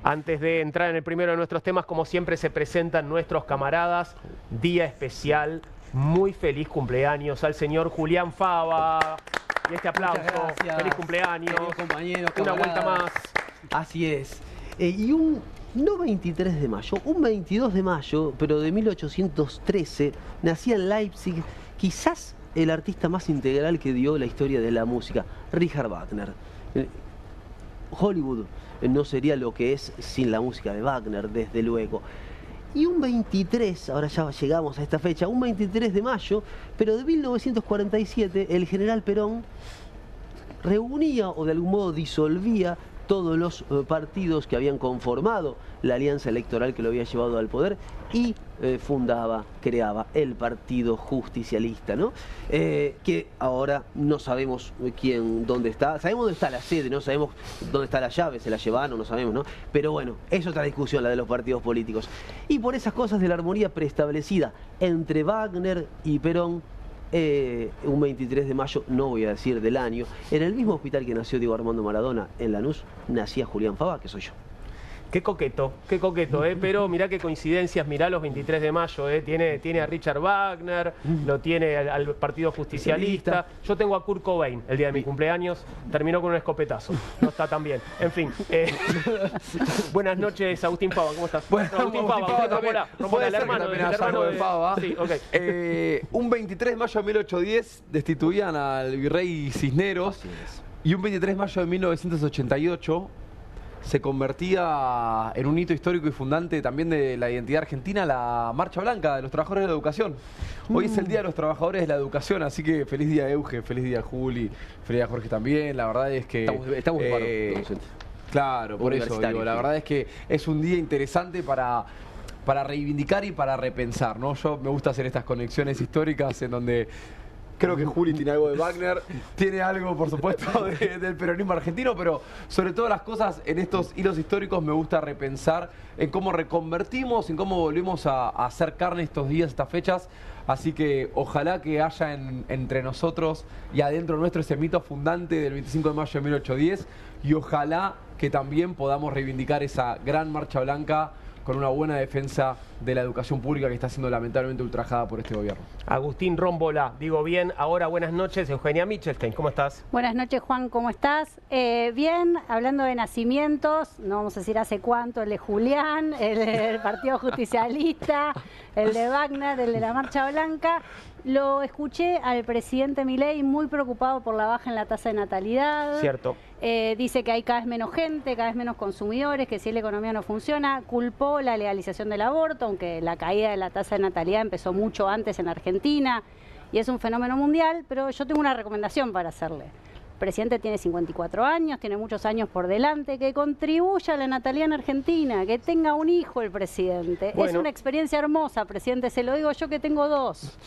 Antes de entrar en el primero de nuestros temas, como siempre se presentan nuestros camaradas. Día especial, muy feliz cumpleaños al señor Julián Fava. Y este aplauso, feliz cumpleaños, compañeros, una vuelta más. Así es. Y no 23 de mayo, un 22 de mayo, pero de 1813, nacía en Leipzig, quizás el artista más integral que dio la historia de la música, Richard Wagner. Hollywood no sería lo que es sin la música de Wagner, desde luego. Y un 23, ahora ya llegamos a esta fecha, un 23 de mayo, pero de 1947, el general Perón reunía o de algún modo disolvía todos los partidos que habían conformado la alianza electoral que lo había llevado al poder y creaba el Partido Justicialista, ¿no? Que ahora no sabemos dónde está. Sabemos dónde está la sede, no sabemos dónde está la llave, se la llevaron, no sabemos, ¿no? Pero bueno, es otra discusión la de los partidos políticos. Y por esas cosas de la armonía preestablecida entre Wagner y Perón, un 23 de mayo, no voy a decir del año, en el mismo hospital que nació Diego Armando Maradona, en Lanús, nacía Julián Fava, que soy yo. Qué coqueto, pero mirá qué coincidencias, mirá los 23 de mayo, tiene a Richard Wagner, lo tiene al Partido Justicialista. Yo tengo a Kurt Cobain el día de mi cumpleaños, terminó con un escopetazo, no está tan bien. En fin, buenas noches, Agustín Fava, ¿cómo estás? Bueno, Agustín Fava, rompola, el hermano de Fava. Sí, okay. Un 23 de mayo de 1810 destituían al virrey Cisneros y un 23 de mayo de 1988 se convertía en un hito histórico y fundante también de la identidad argentina, la Marcha Blanca de los Trabajadores de la Educación. Hoy es el Día de los Trabajadores de la Educación, así que feliz día Euge, feliz día Juli, feliz día Jorge también. La verdad es que... Estamos claro, por eso digo, la verdad es que es un día interesante para reivindicar y para repensar, ¿no? Yo me gusta hacer estas conexiones históricas en donde... Creo que Juli tiene algo de Wagner, tiene algo, por supuesto, del peronismo argentino, pero sobre todas las cosas, en estos hilos históricos me gusta repensar en cómo reconvertimos, en cómo volvemos a hacer carne estos días, estas fechas. Así que ojalá que haya entre nosotros y adentro nuestro ese mito fundante del 25 de mayo de 1810 y ojalá que también podamos reivindicar esa gran marcha blanca con una buena defensa de la educación pública que está siendo lamentablemente ultrajada por este gobierno. Agustín Rómbola, digo bien, ahora buenas noches, Eugenia Michelstein, ¿cómo estás? Buenas noches, Juan, ¿cómo estás? Bien, hablando de nacimientos, no vamos a decir hace cuánto, el de Julián, el del Partido Justicialista, el de Wagner, el de la Marcha Blanca. Lo escuché al presidente Milei muy preocupado por la baja en la tasa de natalidad. Cierto. Dice que hay cada vez menos gente, cada vez menos consumidores, que si la economía no funciona, culpó la legalización del aborto, aunque la caída de la tasa de natalidad empezó mucho antes en Argentina y es un fenómeno mundial, pero yo tengo una recomendación para hacerle. El presidente tiene 54 años, tiene muchos años por delante, que contribuya a la natalidad en Argentina, que tenga un hijo el presidente. Bueno. Es una experiencia hermosa, presidente, se lo digo yo que tengo 2.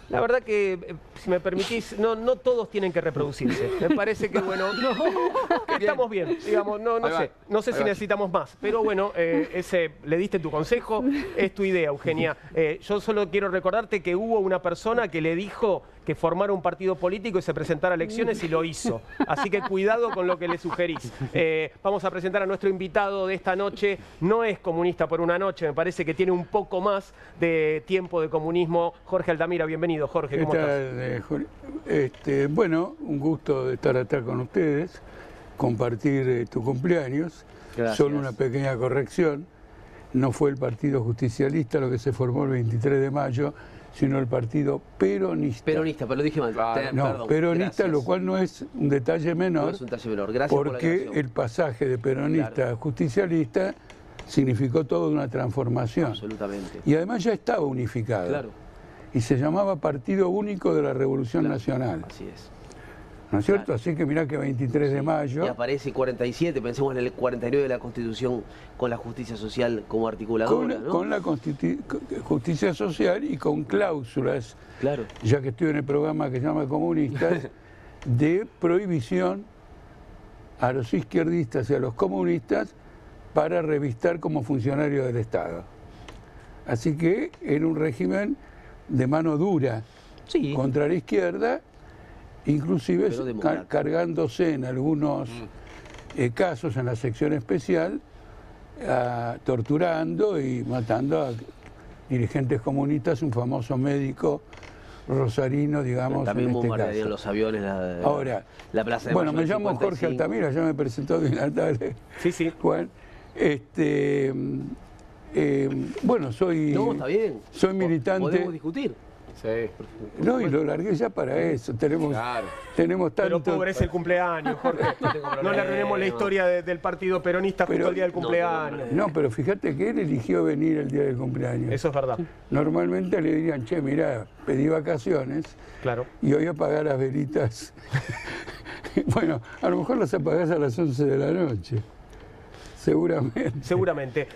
La verdad que, si me permitís, no todos tienen que reproducirse. Me parece que, bueno, que estamos bien, digamos, no sé si necesitamos más. Pero bueno, le diste tu consejo, es tu idea, Eugenia. Yo solo quiero recordarte que hubo una persona que le dijo que formara un partido político y se presentara a elecciones y lo hizo. Así que cuidado con lo que le sugerís. Vamos a presentar a nuestro invitado de esta noche. No es comunista por una noche, me parece que tiene un poco más de tiempo de comunismo. Jorge Altamira, bienvenido. Jorge, ¿cómo estás? Bueno, un gusto de estar acá con ustedes, compartir tu cumpleaños. Gracias. Solo una pequeña corrección, no fue el Partido Justicialista lo que se formó el 23 de mayo, sino el Partido Peronista. Peronista, pero lo dije mal. No, perdón, peronista, gracias. Lo cual no es un detalle menor, No es un detalle menor. Gracias por la porque aclaración. el pasaje de peronista a justicialista significó toda una transformación. Absolutamente. Y además ya estaba unificado. Claro. Y se llamaba Partido Único de la Revolución Nacional. Así es. ¿No es cierto? Así que mirá que 23 de mayo... Y aparece 47, pensemos en el 49 de la Constitución con la justicia social como articuladora, ¿no? Con la justicia social y con cláusulas, claro, ya que estoy en el programa que se llama Comunistas, de prohibición a los izquierdistas y a los comunistas para revistar como funcionarios del Estado. Así que era un régimen de mano dura contra la izquierda, inclusive cargándose en algunos casos en la sección especial torturando y matando a dirigentes comunistas, un famoso médico rosarino, digamos. También en este bombardearon caso. los aviones Ahora, la Plaza de bueno, Mayo me llamo 55. Jorge Altamira, ya me presentó bien la tarde. Sí, sí. Juan. Bueno, soy, No, está bien. soy militante. Podemos discutir. Sí. No, y lo largué ya para eso. Tenemos tanto. Pero pobre es el cumpleaños, Jorge. No le arruinemos la historia del partido peronista justo el día del cumpleaños. No, pero fíjate que él eligió venir el día del cumpleaños. Eso es verdad. Normalmente le dirían, che, mirá, pedí vacaciones Claro. y hoy apagá las velitas. Bueno, a lo mejor las apagás a las 11 de la noche. Seguramente. Seguramente.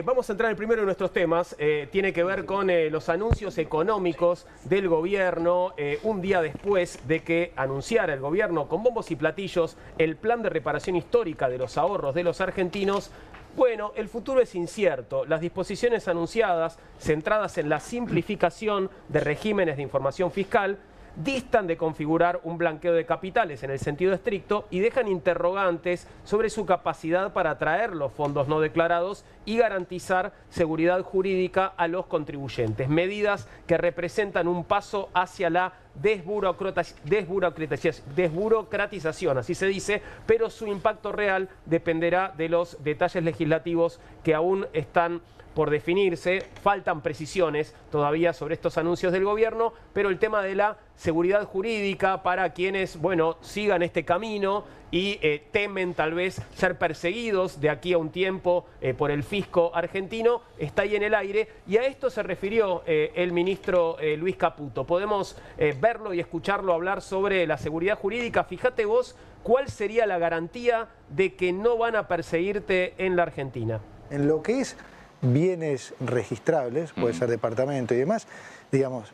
Vamos a entrar en el primero de nuestros temas. Tiene que ver con los anuncios económicos del gobierno un día después de que anunciara el gobierno con bombos y platillos el plan de reparación histórica de los ahorros de los argentinos. Bueno, el futuro es incierto. Las disposiciones anunciadas, centradas en la simplificación de regímenes de información fiscal, distan de configurar un blanqueo de capitales en el sentido estricto y dejan interrogantes sobre su capacidad para atraer los fondos no declarados y garantizar seguridad jurídica a los contribuyentes. Medidas que representan un paso hacia la desburocratización, así se dice, pero su impacto real dependerá de los detalles legislativos que aún están por definirse. Faltan precisiones todavía sobre estos anuncios del gobierno, pero el tema de la seguridad jurídica para quienes, bueno, sigan este camino y temen tal vez ser perseguidos de aquí a un tiempo por el fisco argentino, está ahí en el aire, y a esto se refirió el ministro Luis Caputo. Podemos verlo y escucharlo hablar sobre la seguridad jurídica. Fíjate vos, ¿cuál sería la garantía de que no van a perseguirte en la Argentina? En lo que es bienes registrables, puede ser departamento y demás, digamos,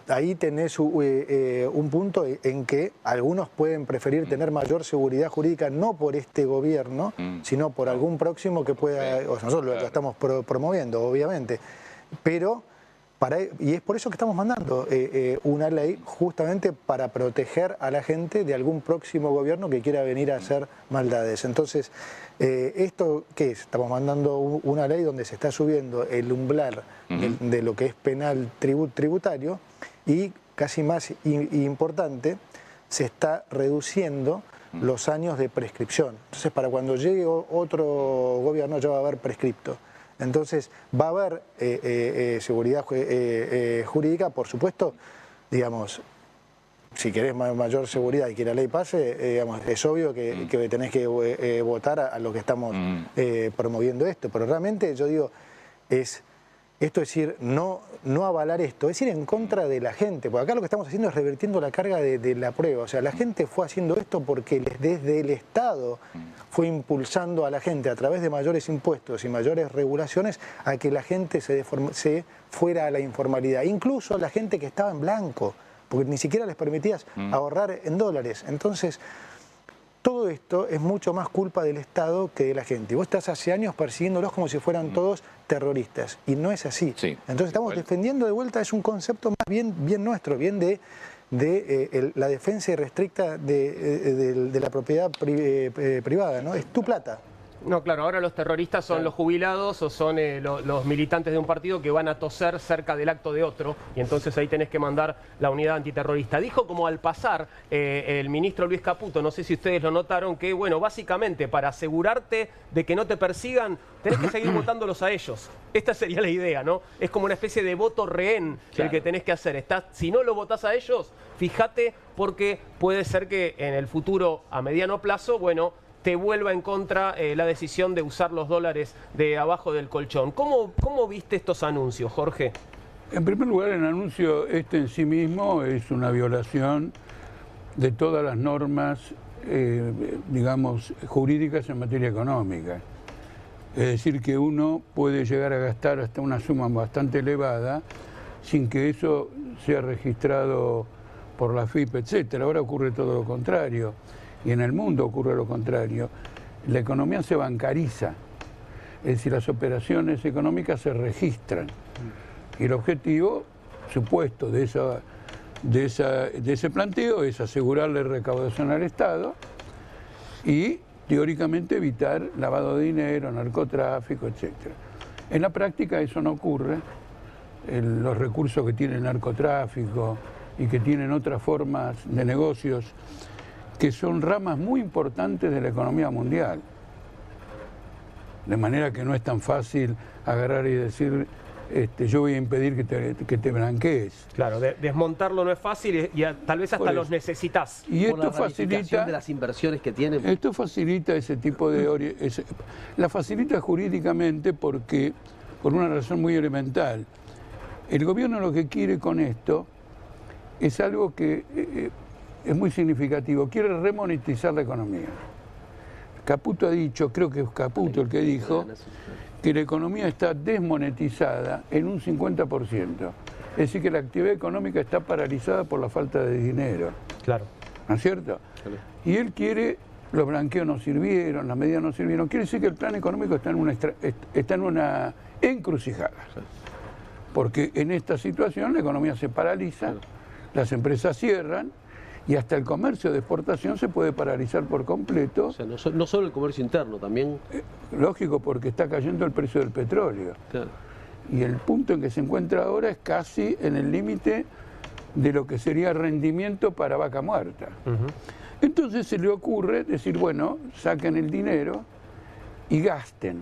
ahí tenés un punto en que algunos pueden preferir tener mayor seguridad jurídica, no por este gobierno, sino por algún próximo que pueda, o sea, nosotros lo estamos promoviendo, obviamente, pero y es por eso que estamos mandando una ley justamente para proteger a la gente de algún próximo gobierno que quiera venir a hacer maldades. Entonces, ¿esto qué es? Estamos mandando una ley donde se está subiendo el umbral de lo que es penal tributario y, casi más importante, se está reduciendo los años de prescripción. Entonces, para cuando llegue otro gobierno ya va a haber prescripto. Entonces, va a haber seguridad jurídica, por supuesto, digamos, si querés mayor seguridad y que la ley pase, digamos, es obvio que tenés que votar a lo que estamos promoviendo esto, pero realmente yo digo, esto es decir, no avalar esto, es ir en contra de la gente, porque acá lo que estamos haciendo es revirtiendo la carga de la prueba. O sea, la gente fue haciendo esto porque desde el Estado fue impulsando a la gente a través de mayores impuestos y mayores regulaciones a que la gente se fuera a la informalidad, incluso la gente que estaba en blanco, porque ni siquiera les permitías ahorrar en dólares. Entonces, todo esto es mucho más culpa del Estado que de la gente. Y vos estás hace años persiguiéndolos como si fueran todos terroristas. Y no es así. Sí. Entonces estamos defendiendo de vuelta, es un concepto más bien nuestro, bien de la defensa irrestricta de la propiedad privada, ¿no? Es tu plata. No, claro, ahora los terroristas son los jubilados o son los militantes de un partido que van a toser cerca del acto de otro, y entonces ahí tenés que mandar la unidad antiterrorista. Dijo como al pasar el ministro Luis Caputo, no sé si ustedes lo notaron, que bueno, básicamente para asegurarte de que no te persigan, tenés que seguir votándolos a ellos. Esta sería la idea, ¿no? Es como una especie de voto rehén el que tenés que hacer. Si no lo votás a ellos, fíjate, porque puede ser que en el futuro, a mediano plazo, bueno, te vuelva en contra la decisión de usar los dólares de abajo del colchón. ¿Cómo viste estos anuncios, Jorge? En primer lugar, el anuncio en sí mismo es una violación de todas las normas, digamos, jurídicas en materia económica. Es decir, que uno puede llegar a gastar hasta una suma bastante elevada sin que eso sea registrado por la FIP, etcétera. Ahora ocurre todo lo contrario. Y en el mundo ocurre lo contrario. La economía se bancariza, es decir, las operaciones económicas se registran. Y el objetivo supuesto de ese planteo es asegurarle recaudación al Estado y teóricamente evitar lavado de dinero, narcotráfico, etc. En la práctica eso no ocurre. Los recursos que tiene el narcotráfico y que tienen otras formas de negocios que son ramas muy importantes de la economía mundial. De manera que no es tan fácil agarrar y decir yo voy a impedir que te blanquees. Claro, desmontarlo no es fácil y tal vez hasta los necesitas. por Y esto la facilita ramificación de las inversiones que tienen. Esto facilita ese tipo de... la facilita jurídicamente porque, por una razón muy elemental, el gobierno lo que quiere con esto es algo que es muy significativo, quiere remonetizar la economía. Caputo ha dicho, creo que es Caputo el que dijo, que la economía está desmonetizada en un 50%. Es decir, que la actividad económica está paralizada por la falta de dinero. Claro. ¿No es cierto? Claro. Y él quiere, los blanqueos no sirvieron, las medidas no sirvieron. Quiere decir que el plan económico está en una encrucijada. Porque en esta situación la economía se paraliza, las empresas cierran, y hasta el comercio de exportación se puede paralizar por completo. O sea, no solo el comercio interno, también... Lógico, porque está cayendo el precio del petróleo. Claro. Y el punto en que se encuentra ahora es casi en el límite de lo que sería rendimiento para vaca muerta. Entonces se le ocurre decir, bueno, saquen el dinero y gasten.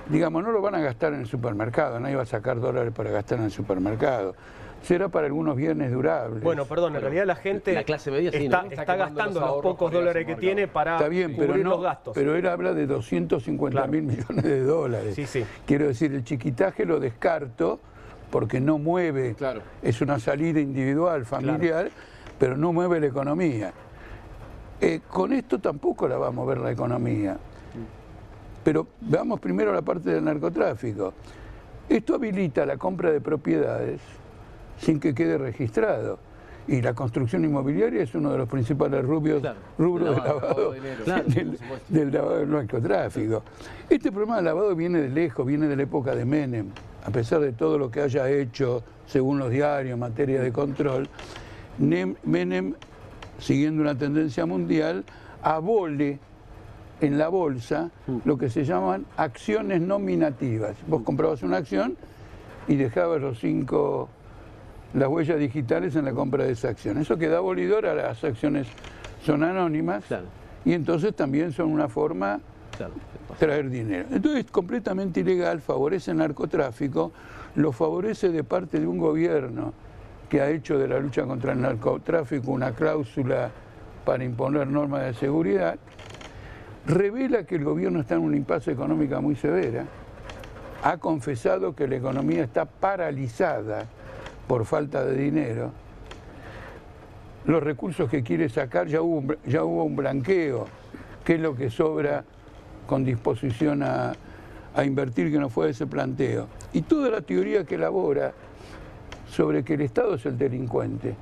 Digamos, no lo van a gastar en el supermercado, nadie va a sacar dólares para gastar en el supermercado. Será para algunos bienes durables. Bueno, perdón, en realidad la gente la clase media está gastando los pocos dólares que tiene para cubrir los gastos. Pero él habla de 250 mil millones de dólares. Sí, sí. Quiero decir, el chiquitaje lo descarto porque no mueve, es una salida individual, familiar, pero no mueve la economía. Con esto tampoco la va a mover la economía. Pero veamos primero la parte del narcotráfico. Esto habilita la compra de propiedades sin que quede registrado. Y la construcción inmobiliaria es uno de los principales rubros del lavado del narcotráfico. Este problema del lavado viene de lejos, viene de la época de Menem. A pesar de todo lo que haya hecho, según los diarios, en materia de control, Menem, siguiendo una tendencia mundial, abole en la bolsa lo que se llaman acciones nominativas. Vos comprabas una acción y dejabas las huellas digitales en la compra de esa acción. Eso queda abolidor, a las acciones son anónimas y entonces también son una forma de traer dinero. Entonces es completamente ilegal, favorece el narcotráfico, lo favorece de parte de un gobierno que ha hecho de la lucha contra el narcotráfico una cláusula para imponer normas de seguridad, revela que el gobierno está en una impasse económica muy severa, ha confesado que la economía está paralizada por falta de dinero, los recursos que quiere sacar, ya hubo un blanqueo, que es lo que sobra con disposición a invertir, que no fue ese planteo. Y toda la teoría que elabora sobre que el Estado es el delincuente,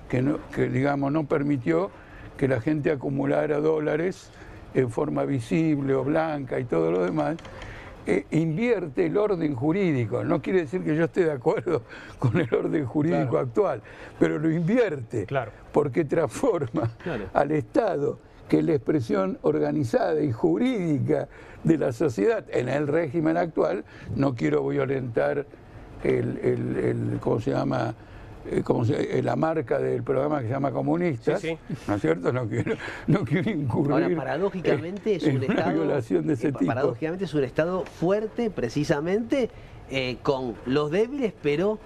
que digamos no permitió que la gente acumulara dólares en forma visible o blanca y todo lo demás, invierte el orden jurídico. No quiere decir que yo esté de acuerdo con el orden jurídico actual, pero lo invierte, porque transforma al Estado, que es la expresión organizada y jurídica de la sociedad, en el régimen actual. No quiero violentar ¿cómo se llama? La marca del programa que se llama Comunistas, ¿no es cierto? No quiero incurrir. Ahora, paradójicamente es un Estado, violación de ese tipo. Paradójicamente es un Estado fuerte, precisamente, con los débiles, pero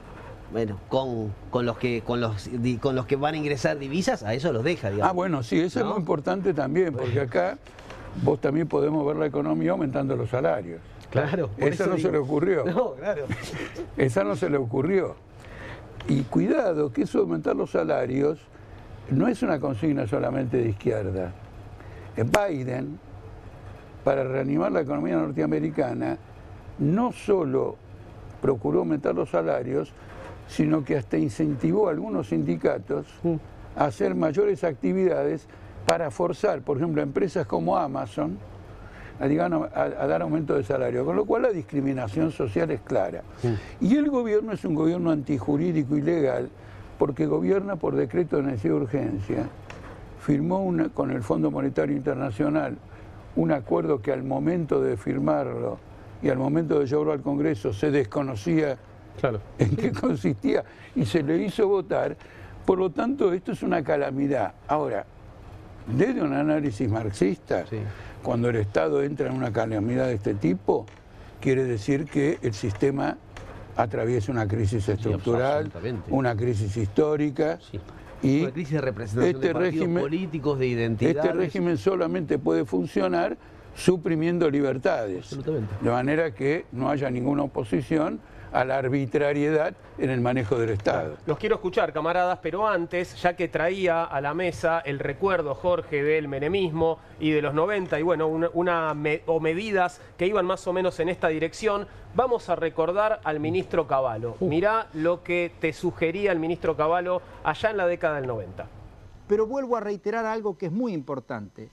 bueno, con los que van a ingresar divisas, a eso los deja, digamos. Ah, bueno, sí, eso es muy importante también, porque acá vos también podemos ver la economía aumentando los salarios. Claro. Esa no se le ocurrió. No, claro. Esa no se le ocurrió. Y cuidado, que eso de aumentar los salarios no es una consigna solamente de izquierda. Biden, para reanimar la economía norteamericana, no solo procuró aumentar los salarios, sino que hasta incentivó a algunos sindicatos a hacer mayores actividades para forzar, por ejemplo, a empresas como Amazon a dar aumento de salario, con lo cual la discriminación social es clara. Y el gobierno es un gobierno antijurídico y legal porque gobierna por decreto de necesidad de urgencia, firmó con el Fondo Monetario Internacional un acuerdo que al momento de firmarlo y al momento de llevarlo al Congreso se desconocía en qué consistía y se le hizo votar. Por lo tanto, esto es una calamidad. Ahora, desde un análisis marxista, cuando el Estado entra en una calamidad de este tipo, quiere decir que el sistema atraviesa una crisis estructural, una crisis histórica. Y una crisis de representación de partidos políticos, de identidades. Este régimen solamente puede funcionar suprimiendo libertades. De manera que no haya ninguna oposición a la arbitrariedad en el manejo del Estado. Los quiero escuchar, camaradas, pero antes, ya que traía a la mesa el recuerdo, Jorge, del menemismo y de los 90, y bueno, medidas que iban más o menos en esta dirección, vamos a recordar al ministro Cavallo. Mirá lo que te sugería el ministro Cavallo allá en la década del 90. Pero vuelvo a reiterar algo que es muy importante.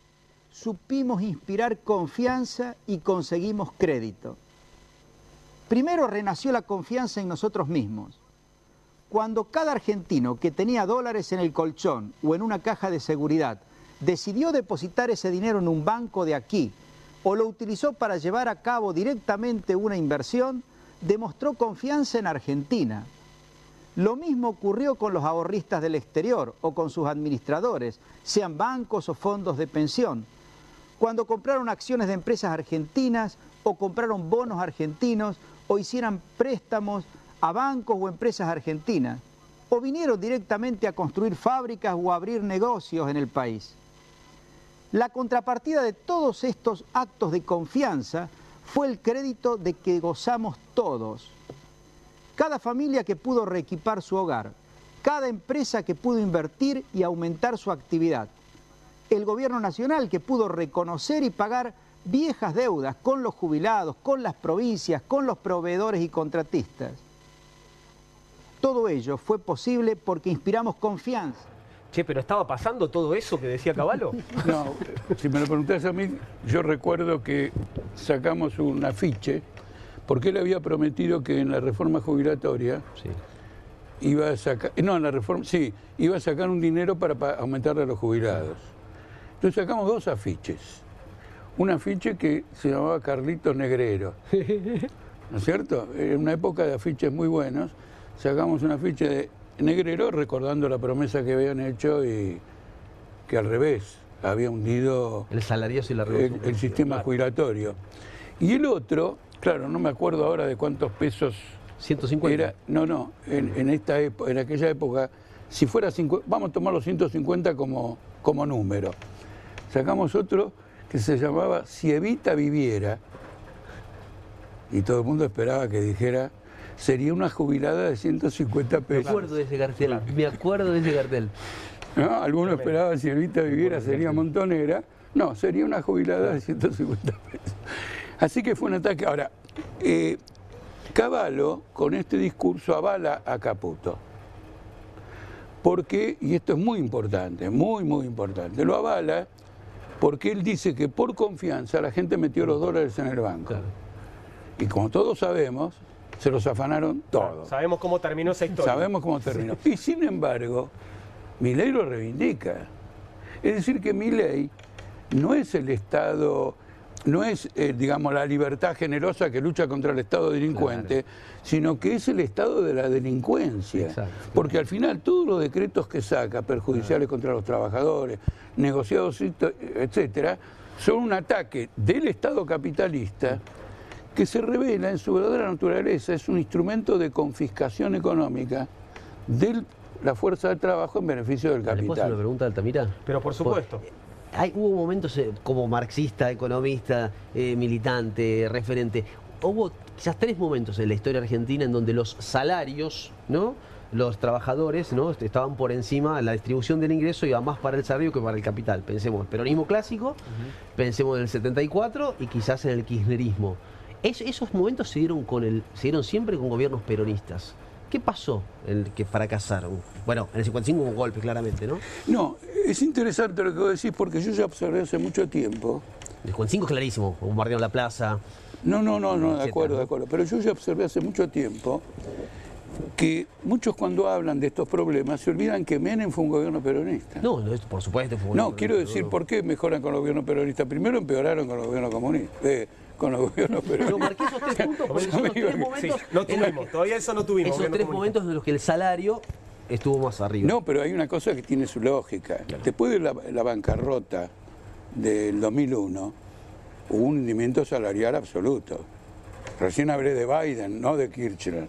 Supimos inspirar confianza y conseguimos crédito. Primero renació la confianza en nosotros mismos. Cuando cada argentino que tenía dólares en el colchón o en una caja de seguridad decidió depositar ese dinero en un banco de aquí o lo utilizó para llevar a cabo directamente una inversión, demostró confianza en Argentina. Lo mismo ocurrió con los ahorristas del exterior o con sus administradores, sean bancos o fondos de pensión. Cuando compraron acciones de empresas argentinas o compraron bonos argentinos o hicieran préstamos a bancos o empresas argentinas, o vinieron directamente a construir fábricas o a abrir negocios en el país. La contrapartida de todos estos actos de confianza fue el crédito de que gozamos todos. Cada familia que pudo reequipar su hogar, cada empresa que pudo invertir y aumentar su actividad, el gobierno nacional que pudo reconocer y pagar viejas deudas con los jubilados, con las provincias, con los proveedores y contratistas. Todo ello fue posible porque inspiramos confianza. Che, pero ¿estaba pasando todo eso que decía Cavallo? No, si me lo preguntás a mí, yo recuerdo que sacamos un afiche, porque él había prometido que en la reforma jubilatoria iba a sacar, iba a sacar un dinero para aumentarle a los jubilados. Entonces sacamos dos afiches. Un afiche que se llamaba Carlitos Negrero, ¿no es cierto? En una época de afiches muy buenos, sacamos un afiche de Negrero recordando la promesa que habían hecho y que al revés había hundido el salariazo y la revolución, el sistema jubilatorio. Y el otro, claro, no me acuerdo ahora de cuántos pesos 150 era. No, en aquella época, si fuera 50, vamos a tomar los 150 como número. Sacamos otro que se llamaba Si Evita Viviera, y todo el mundo esperaba que dijera sería una jubilada de 150 pesos. Me acuerdo de ese cartel, me acuerdo de ese cartel. ¿No? Algunos esperaban Si Evita Viviera sería montonera. No, sería una jubilada de 150 pesos. Así que fue un ataque. Ahora, Cavallo con este discurso avala a Caputo. Porque, y esto es muy importante, muy importante, lo avala porque él dice que por confianza la gente metió los dólares en el banco. Claro. Y como todos sabemos, se los afanaron todos. Sabemos cómo terminó esa historia. Sabemos cómo terminó. Y sin embargo, Milei lo reivindica. Es decir, que Milei no es el Estado, no es, digamos, la libertad generosa que lucha contra el Estado delincuente, sino que es el Estado de la delincuencia. Exacto. Porque al final todos los decretos que saca, perjudiciales contra los trabajadores, negociados, etcétera, son un ataque del Estado capitalista que se revela en su verdadera naturaleza. Es un instrumento de confiscación económica de la fuerza de trabajo en beneficio del capital. ¿Le puedo hacer una pregunta, Altamira? Pero por supuesto. Hubo momentos como marxista, economista, militante, referente. Hubo quizás 3 momentos en la historia argentina en donde los salarios, ¿no?, los trabajadores, ¿no?, estaban por encima, la distribución del ingreso iba más para el salario que para el capital. Pensemos en el peronismo clásico, pensemos en el 74 y quizás en el kirchnerismo. Esos momentos se dieron siempre con gobiernos peronistas. ¿Qué pasó en el que fracasaron? Bueno, en el 55 hubo un golpe, claramente, ¿no? No, es interesante lo que vos decís porque yo ya observé hace mucho tiempo. El 55 es clarísimo, bombardearon la plaza. No, de acuerdo. Pero yo ya observé hace mucho tiempo que muchos cuando hablan de estos problemas se olvidan que Menem fue un gobierno peronista. No, por supuesto fue un gobierno No, quiero decir por qué mejoran con los gobiernos peronistas. Primero empeoraron con los gobiernos comunistas. Con los gobiernos peronistas. Pero marqué esos 3 puntos porque son los 3 momentos. Sí, no tuvimos, todavía eso no tuvimos. Esos 3 momentos en los que el salario estuvo más arriba. No, pero hay una cosa que tiene su lógica. Claro. Después de la bancarrota del 2001, hubo un hundimiento salarial absoluto. Recién hablé de Biden, no de Kirchner.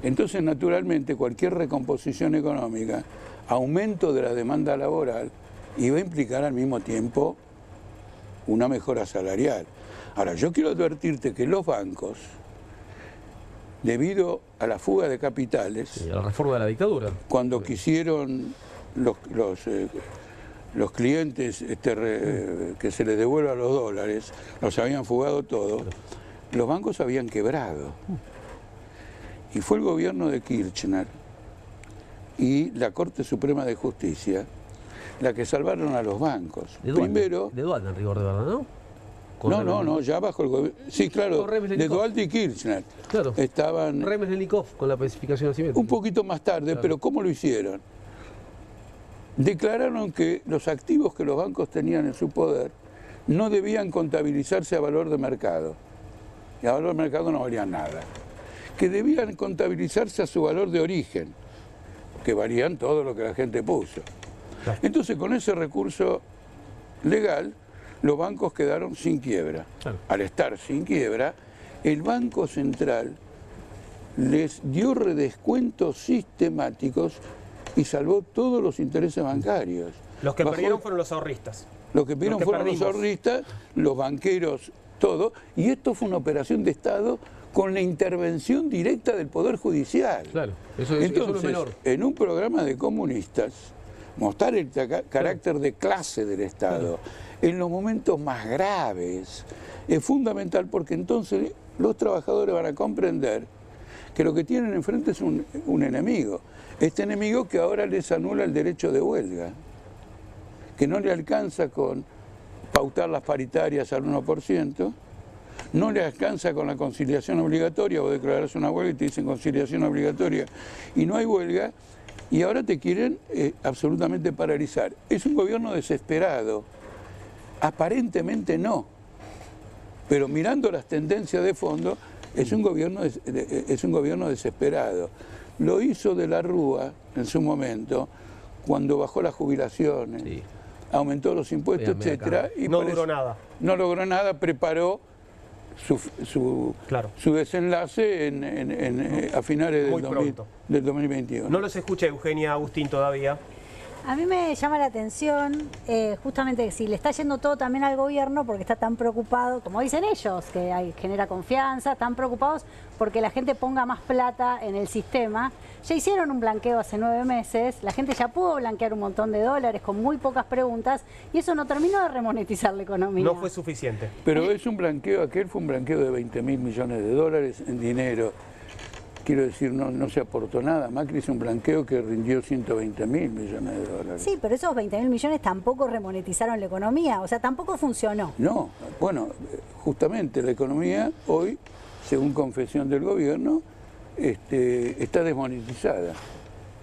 Entonces, naturalmente, cualquier recomposición económica, aumento de la demanda laboral, iba a implicar al mismo tiempo una mejora salarial. Ahora, yo quiero advertirte que los bancos, debido a la fuga de capitales... Sí, a la reforma de la dictadura. Cuando quisieron los clientes que se les devuelvan los dólares, los habían fugado todos, los bancos habían quebrado. Y fue el gobierno de Kirchner y la Corte Suprema de Justicia la que salvaron a los bancos. Primero... De Dualde, en rigor de verdad, ¿no? No, ya bajo el gobierno... Sí, claro, de Dualde y Kirchner. Claro. Estaban... Remes-Lenikov con la especificación asimétrica. Un poquito más tarde, claro. Pero ¿cómo lo hicieron? Declararon que los activos que los bancos tenían en su poder no debían contabilizarse a valor de mercado. Y a valor de mercado no valían nada. Que debían contabilizarse a su valor de origen, que valían todo lo que la gente puso. Claro. Entonces, con ese recurso legal, los bancos quedaron sin quiebra. Claro. Al estar sin quiebra, el Banco Central les dio redescuentos sistemáticos y salvó todos los intereses bancarios. Los que perdieron fueron los ahorristas. Los que perdieron fueron los ahorristas, los banqueros, todo. Y esto fue una operación de Estado con la intervención directa del Poder Judicial. Claro, entonces, eso es menor. En un programa de comunistas, mostrar el carácter de clase del Estado en los momentos más graves es fundamental, porque entonces los trabajadores van a comprender que lo que tienen enfrente es un enemigo. Este enemigo que ahora les anula el derecho de huelga, que no le alcanza con pautar las paritarias al 1%, no le alcanza con la conciliación obligatoria o declararse una huelga y te dicen conciliación obligatoria y no hay huelga, y ahora te quieren absolutamente paralizar. Es un gobierno desesperado, aparentemente no, pero mirando las tendencias de fondo es un gobierno desesperado. Lo hizo de la Rúa en su momento, cuando bajó las jubilaciones, sí, aumentó los impuestos, etcétera, y no duró nada. No logró nada, preparó su desenlace a finales del 2021. No los escucha Eugenia Agustín todavía. A mí me llama la atención justamente si le está yendo todo también al gobierno porque está tan preocupado, como dicen ellos, que genera confianza, tan preocupados porque la gente ponga más plata en el sistema. Ya hicieron un blanqueo hace 9 meses, la gente ya pudo blanquear un montón de dólares con muy pocas preguntas y eso no terminó de remonetizar la economía. No fue suficiente. Pero es un blanqueo, aquel fue un blanqueo de 20.000 millones de dólares en dinero. Quiero decir, no se aportó nada. Macri hizo un blanqueo que rindió 120.000 millones de dólares. Sí, pero esos 20.000 millones tampoco remonetizaron la economía, o sea, tampoco funcionó. No, bueno, justamente la economía hoy, según confesión del gobierno, está desmonetizada.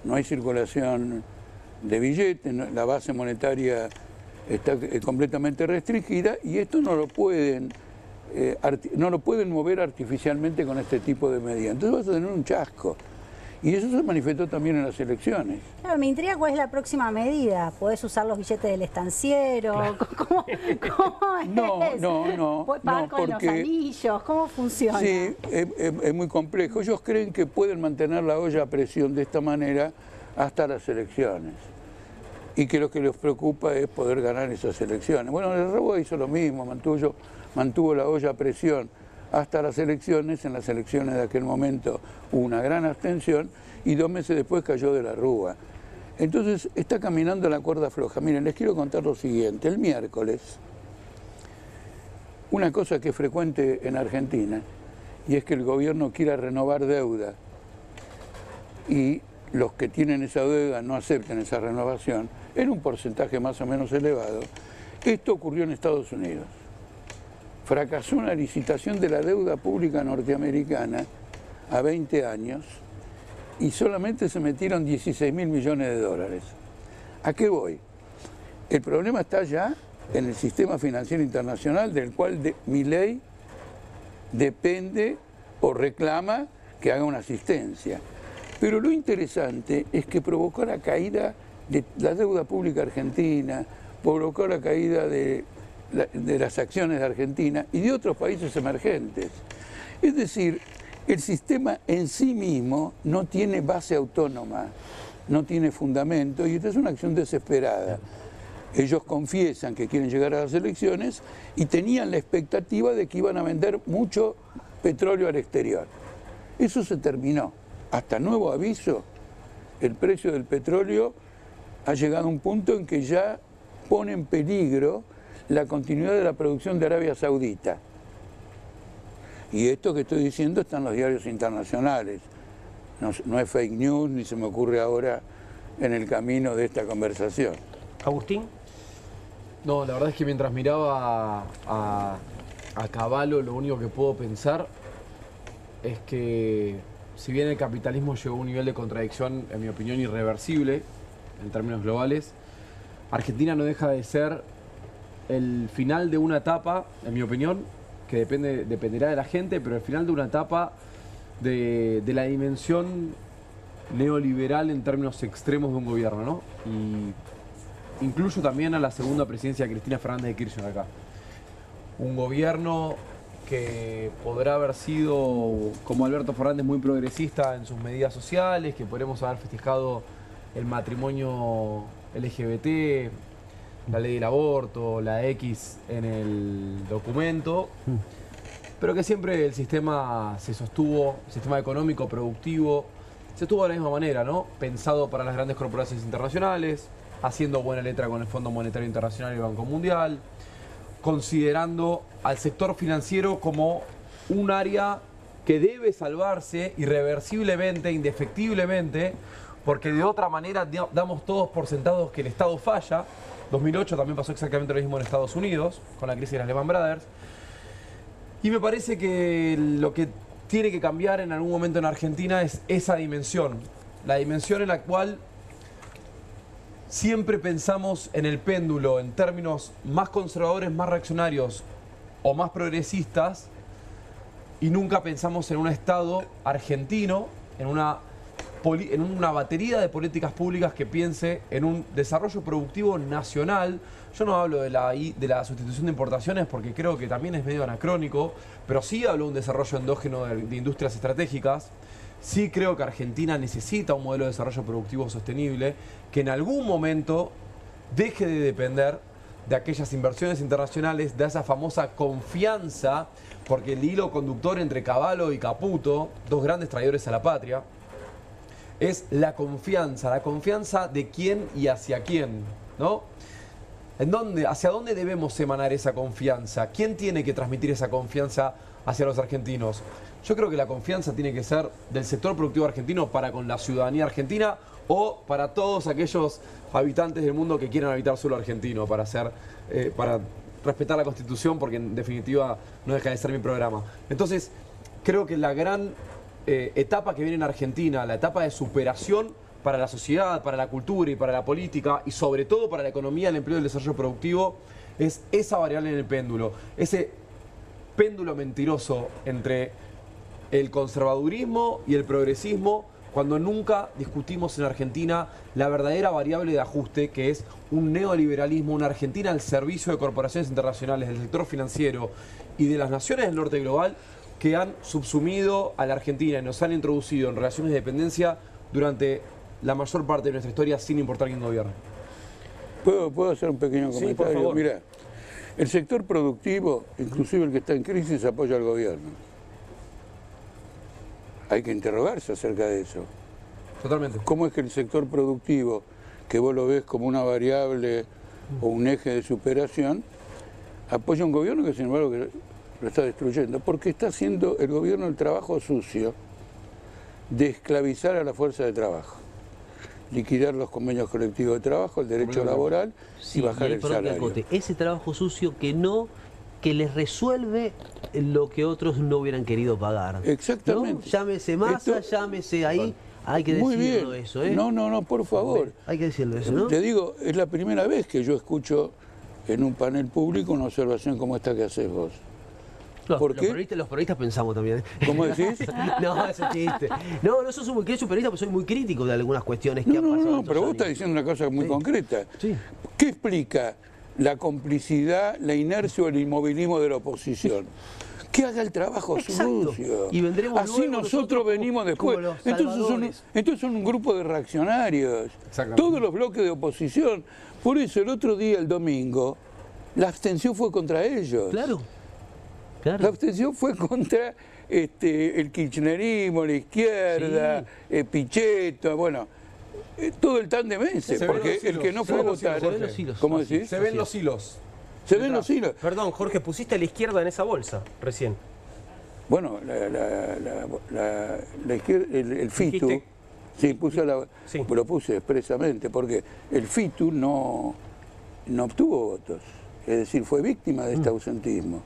No hay circulación de billetes, la base monetaria está completamente restringida y esto no lo pueden mover artificialmente con este tipo de medidas. Entonces vas a tener un chasco. Y eso se manifestó también en las elecciones. Claro, me intriga cuál es la próxima medida. ¿Podés usar los billetes del estanciero? Claro. ¿Cómo es? No. ¿Podés pagar con los anillos? ¿Cómo funciona? Sí, es muy complejo. Ellos creen que pueden mantener la olla a presión de esta manera hasta las elecciones. Y que lo que les preocupa es poder ganar esas elecciones. Bueno, el Rúa hizo lo mismo, mantuvo la olla a presión hasta las elecciones. En las elecciones de aquel momento hubo una gran abstención y 2 meses después cayó de la Rúa. Entonces está caminando la cuerda floja. Miren, les quiero contar lo siguiente. El miércoles, una cosa que es frecuente en Argentina, y es que el gobierno quiera renovar deuda y los que tienen esa deuda no acepten esa renovación, en un porcentaje más o menos elevado. Esto ocurrió en Estados Unidos. Fracasó una licitación de la deuda pública norteamericana a 20 años y solamente se metieron 16.000 millones de dólares. ¿A qué voy? El problema está ya en el sistema financiero internacional, del cual Milei depende o reclama que haga una asistencia. Pero lo interesante es que provocó la caída de la deuda pública argentina, provocó la caída de las acciones de Argentina y de otros países emergentes. Es decir, el sistema en sí mismo no tiene base autónoma, no tiene fundamento, y esta es una acción desesperada. Ellos confiesan que quieren llegar a las elecciones y tenían la expectativa de que iban a vender mucho petróleo al exterior. Eso se terminó. Hasta nuevo aviso, el precio del petróleo ha llegado a un punto en que ya pone en peligro la continuidad de la producción de Arabia Saudita. Y esto que estoy diciendo está en los diarios internacionales. No es fake news, ni se me ocurre ahora en el camino de esta conversación. Agustín. No, la verdad es que mientras miraba a Cavallo, lo único que puedo pensar es que si bien el capitalismo llegó a un nivel de contradicción, en mi opinión, irreversible en términos globales, Argentina no deja de ser el final de una etapa, en mi opinión, que dependerá de la gente, pero el final de una etapa de la dimensión neoliberal en términos extremos de un gobierno, ¿no? Y incluyo también a la segunda presidencia de Cristina Fernández de Kirchner acá. Un gobierno que podrá haber sido, como Alberto Fernández, muy progresista en sus medidas sociales, que podremos haber festejado el matrimonio LGBT, la ley del aborto, la X en el documento, pero que siempre el sistema se sostuvo, el sistema económico, productivo, se estuvo de la misma manera, ¿no? Pensado para las grandes corporaciones internacionales, haciendo buena letra con el Fondo Monetario Internacional y el Banco Mundial, considerando al sector financiero como un área que debe salvarse irreversiblemente, indefectiblemente, porque de otra manera damos todos por sentados que el Estado falla. 2008 también pasó exactamente lo mismo en Estados Unidos, con la crisis de las Lehman Brothers. Y me parece que lo que tiene que cambiar en algún momento en Argentina es esa dimensión. La dimensión en la cual siempre pensamos en el péndulo en términos más conservadores, más reaccionarios o más progresistas, y nunca pensamos en un Estado argentino, en una batería de políticas públicas que piense en un desarrollo productivo nacional. Yo no hablo de la sustitución de importaciones porque creo que también es medio anacrónico, pero sí hablo de un desarrollo endógeno de industrias estratégicas. Sí creo que Argentina necesita un modelo de desarrollo productivo sostenible que en algún momento deje de depender de aquellas inversiones internacionales, de esa famosa confianza, porque el hilo conductor entre Cavallo y Caputo, dos grandes traidores a la patria, es la confianza de quién y hacia quién, ¿no? ¿Hacia dónde debemos emanar esa confianza? ¿Quién tiene que transmitir esa confianza hacia los argentinos? Yo creo que la confianza tiene que ser del sector productivo argentino para con la ciudadanía argentina o para todos aquellos habitantes del mundo que quieran habitar suelo argentino, para respetar la Constitución, porque en definitiva no deja de ser mi programa. Entonces, creo que la gran etapa que viene en Argentina, la etapa de superación para la sociedad, para la cultura y para la política, y sobre todo para la economía, el empleo y el desarrollo productivo, es esa variable en el péndulo, ese péndulo mentiroso entre el conservadurismo y el progresismo, cuando nunca discutimos en Argentina la verdadera variable de ajuste, que es un neoliberalismo, una Argentina al servicio de corporaciones internacionales, del sector financiero y de las naciones del norte global, que han subsumido a la Argentina y nos han introducido en relaciones de dependencia durante la mayor parte de nuestra historia, sin importar quién gobierne. ¿Puedo hacer un pequeño comentario? Sí, por favor. Mira, el sector productivo, inclusive el que está en crisis, apoya al gobierno. Hay que interrogarse acerca de eso. Totalmente. ¿Cómo es que el sector productivo, que vos lo ves como una variable o un eje de superación, apoya un gobierno que sin embargo lo está destruyendo? Porque está haciendo el gobierno el trabajo sucio de esclavizar a la fuerza de trabajo, liquidar los convenios colectivos de trabajo, el derecho laboral y bajar el salario. Ese trabajo sucio que les resuelve lo que otros no hubieran querido pagar. Exactamente. ¿No? Llámese Massa, llámese ahí Hay que Muy decirlo bien. eso, ¿eh? No, por favor. Hay que decirlo eso, ¿no? Te digo, es la primera vez que yo escucho en un panel público una observación como esta que haces vos. ¿Por qué? Los periodistas pensamos también. ¿Cómo decís? No, eso es chiste. No, soy muy periodista, pero soy muy crítico de algunas cuestiones que han pasado. No, pero vos estás diciendo una cosa muy concreta. Sí. ¿Qué explica la complicidad, la inercia o el inmovilismo de la oposición? Que haga el trabajo sucio. Y vendremos así luego nosotros venimos después. Entonces son un grupo de reaccionarios. Todos los bloques de oposición. Por eso el otro día, el domingo, la abstención fue contra ellos. Claro. La abstención fue contra el kirchnerismo, la izquierda, Pichetto, bueno, todo el tándem ese, porque el que no fue a votar... ¿Cómo decís? Se ven los hilos. Se ven los hilos. Perdón, Jorge, pusiste a la izquierda en esa bolsa recién. Bueno, la izquierda, el FITU, sí, lo puse expresamente, porque el FITU no obtuvo votos, es decir, fue víctima de este ausentismo.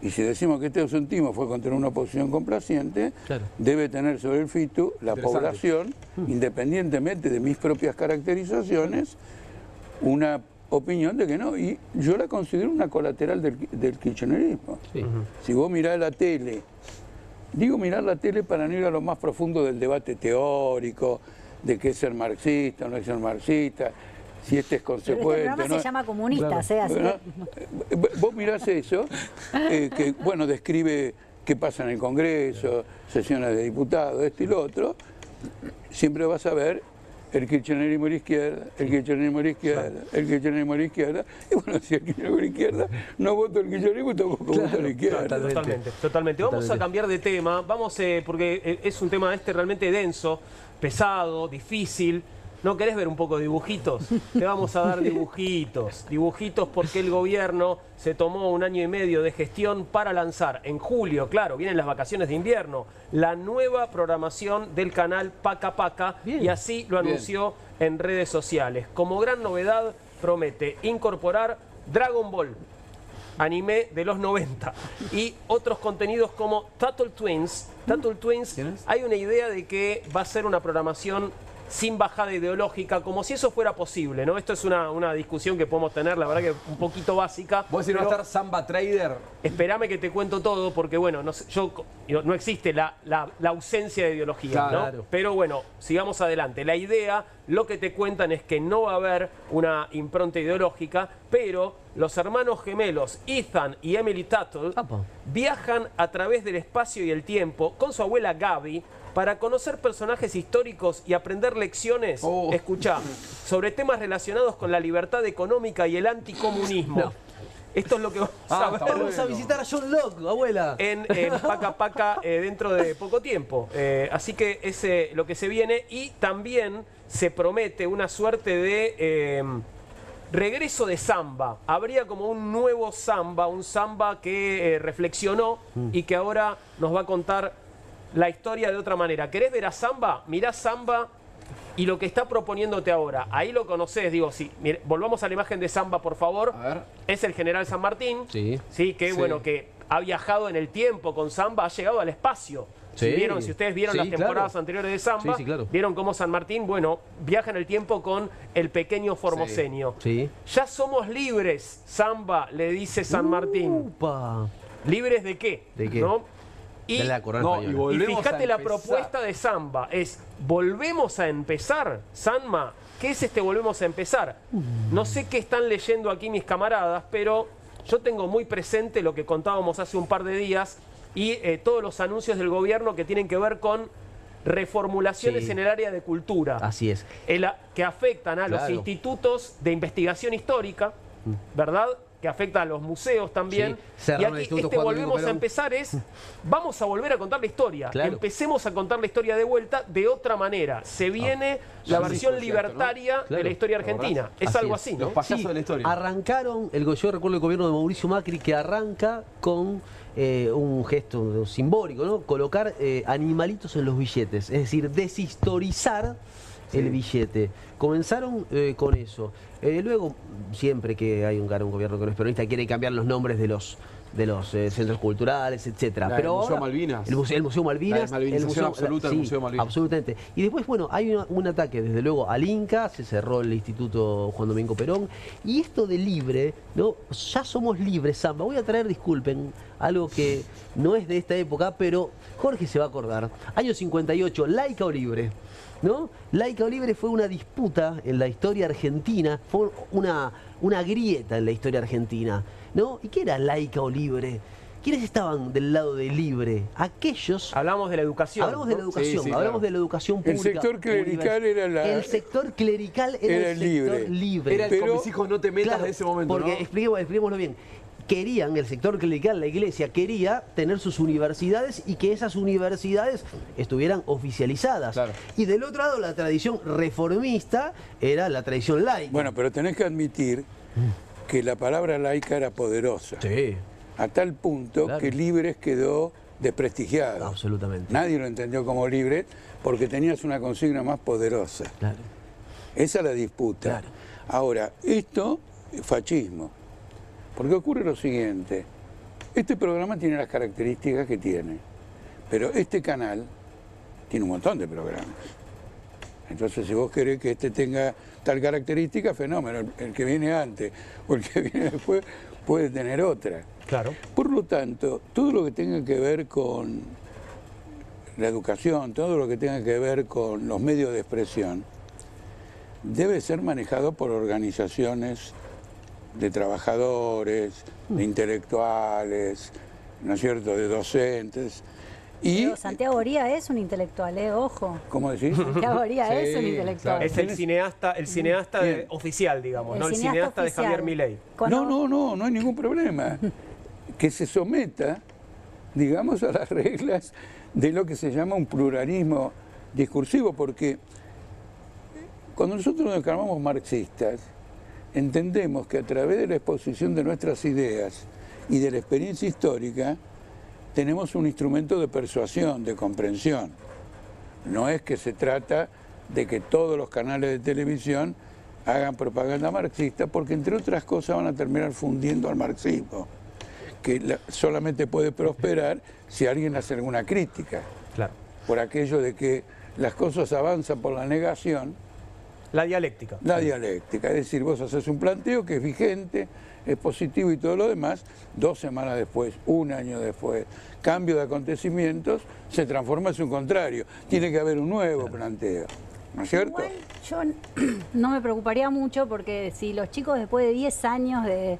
Y si decimos que este ausentismo fue contra una oposición complaciente, debe tener sobre el FITU la población, independientemente de mis propias caracterizaciones, una opinión de que no. Y yo la considero una colateral del kirchnerismo. Si vos mirás la tele, digo mirar la tele para no ir a lo más profundo del debate teórico, de qué es ser marxista o no es ser marxista, si este es consecuente. Pero este programa se llama Comunistas, así que... Vos mirás eso, que bueno, describe qué pasa en el Congreso, sesiones de diputados, esto y lo otro, siempre vas a ver el kirchnerismo a la izquierda, el kirchnerismo a la izquierda, el kirchnerismo a la izquierda, y bueno, si el kirchnerismo a la izquierda no voto el kirchnerismo, tampoco voto a la izquierda. Totalmente. Vamos a cambiar de tema, porque es un tema realmente denso, pesado, difícil. ¿No querés ver un poco de dibujitos? Te vamos a dar dibujitos. Dibujitos porque el gobierno se tomó 1 año y medio de gestión para lanzar en julio, claro, vienen las vacaciones de invierno, la nueva programación del canal Paca Paca. Bien. Y así lo anunció en redes sociales. Como gran novedad, promete incorporar Dragon Ball, anime de los 90, y otros contenidos como Turtle Twins. Turtle Twins, hay una idea de que va a ser una programación sin bajada ideológica, como si eso fuera posible, ¿no? Esto es una discusión que podemos tener, la verdad que un poquito básica. ¿Vos decís no estar Samba Trader? Espérame que te cuento todo, porque bueno, no existe la ausencia de ideología, claro, ¿no? Pero bueno, sigamos adelante. La idea, lo que te cuentan es que no va a haber una impronta ideológica, pero los hermanos gemelos Ethan y Emily Tuttle viajan a través del espacio y el tiempo con su abuela Gaby para conocer personajes históricos y aprender lecciones, escuchá, sobre temas relacionados con la libertad económica y el anticomunismo. No. Esto es lo que vamos a ver. Vamos a visitar a John Locke, abuela. En Paca Paca dentro de poco tiempo. Así que es lo que se viene, y también se promete una suerte de regreso de samba. Habría como un nuevo samba, un samba que reflexionó y que ahora nos va a contar la historia de otra manera. ¿Querés ver a Samba? Mirá Samba y lo que está proponiéndote ahora. Ahí lo conocés, digo, volvamos a la imagen de Samba, por favor. A ver. Es el general San Martín, bueno, que ha viajado en el tiempo con Samba, ha llegado al espacio. Si ustedes vieron las temporadas anteriores de Samba, vieron cómo San Martín, bueno, viaja en el tiempo con el pequeño formoseño. Ya somos libres, Samba, le dice San Martín. ¿Libres de qué? ¿De qué? ¿No? Y fíjate la propuesta de Samba, es volvemos a empezar. Sanma, ¿qué es volvemos a empezar? No sé qué están leyendo aquí mis camaradas, pero yo tengo muy presente lo que contábamos hace un par de días y todos los anuncios del gobierno que tienen que ver con reformulaciones en el área de cultura. Así es. Que afectan a los institutos de investigación histórica, ¿verdad? Que afecta a los museos también. Y aquí volvemos a empezar vamos a volver a contar la historia. Empecemos a contar la historia de vuelta de otra manera. Se viene la versión libertaria de la historia argentina. Es algo así, ¿no? Los payasos de la historia. Arrancaron, yo recuerdo el gobierno de Mauricio Macri que arranca con un gesto simbólico, ¿no? Colocar animalitos en los billetes, es decir, deshistorizar el billete. Comenzaron con eso. Luego, siempre que hay un gobierno que no es peronista, quiere cambiar los nombres de centros culturales, etcétera. El Museo Malvinas. El Museo Malvinas. La desmalvinización absoluta del Museo Malvinas. Absolutamente. Y después, bueno, hay un ataque, desde luego, al Inca, se cerró el Instituto Juan Domingo Perón. Y esto de libre, ¿no? Ya somos libres, Samba. Voy a traer, disculpen, algo que no es de esta época, pero Jorge se va a acordar. Año 58, laica o libre. ¿No? Laica o libre fue una disputa en la historia argentina, fue una grieta en la historia argentina, ¿no? ¿Y qué era laica o libre? ¿Quiénes estaban del lado de libre? Aquellos... Hablamos de la educación. Hablamos de la educación, Sí, hablamos claro. de la educación pública. El sector clerical El sector clerical era el sector libre. Era el con mis hijos no te metas Claro, de ese momento, porque ¿no? expliquémoslo bien. Querían, el sector clerical, la iglesia, quería tener sus universidades y que esas universidades estuvieran oficializadas. Claro. Y del otro lado, la tradición reformista era la tradición laica. Bueno, pero tenés que admitir que la palabra laica era poderosa. Sí, A tal punto Claro. que libres quedó desprestigiado. absolutamente. Nadie lo entendió como libre porque tenías una consigna más poderosa. Claro. Esa es la disputa. Claro. Ahora, esto es fascismo. Porque ocurre lo siguiente. Este programa tiene las características que tiene. Pero este canal tiene un montón de programas. Entonces, si vos querés que este tenga tal característica, fenómeno. El que viene antes o el que viene después puede tener otra. Claro. Por lo tanto, todo lo que tenga que ver con la educación, todo lo que tenga que ver con los medios de expresión, debe ser manejado por organizaciones de trabajadores, de intelectuales, ¿no es cierto?, de docentes. Y, Pero Santiago Oría es un intelectual, ojo. ¿cómo decís? Santiago Oría Sí, es un intelectual. Es el cineasta Bien. oficial, digamos, ¿no? El cineasta cineasta de oficial. Javier Milei. No hay ningún problema. Que se someta, digamos, a las reglas de lo que se llama un pluralismo discursivo, porque cuando nosotros nos llamamos marxistas, entendemos que a través de la exposición de nuestras ideas y de la experiencia histórica, tenemos un instrumento de persuasión, de comprensión. No es que se trata de que todos los canales de televisión hagan propaganda marxista, porque entre otras cosas van a terminar fundiendo al marxismo, que solamente puede prosperar si alguien hace alguna crítica, Claro. por aquello de que las cosas avanzan por la negación. La dialéctica. La dialéctica, es decir, vos haces un planteo que es vigente, es positivo y todo lo demás, 2 semanas después, 1 año después, cambio de acontecimientos, se transforma en su contrario. Tiene que haber un nuevo planteo, ¿no es cierto? Igual yo no me preocuparía mucho porque si los chicos después de 10 años de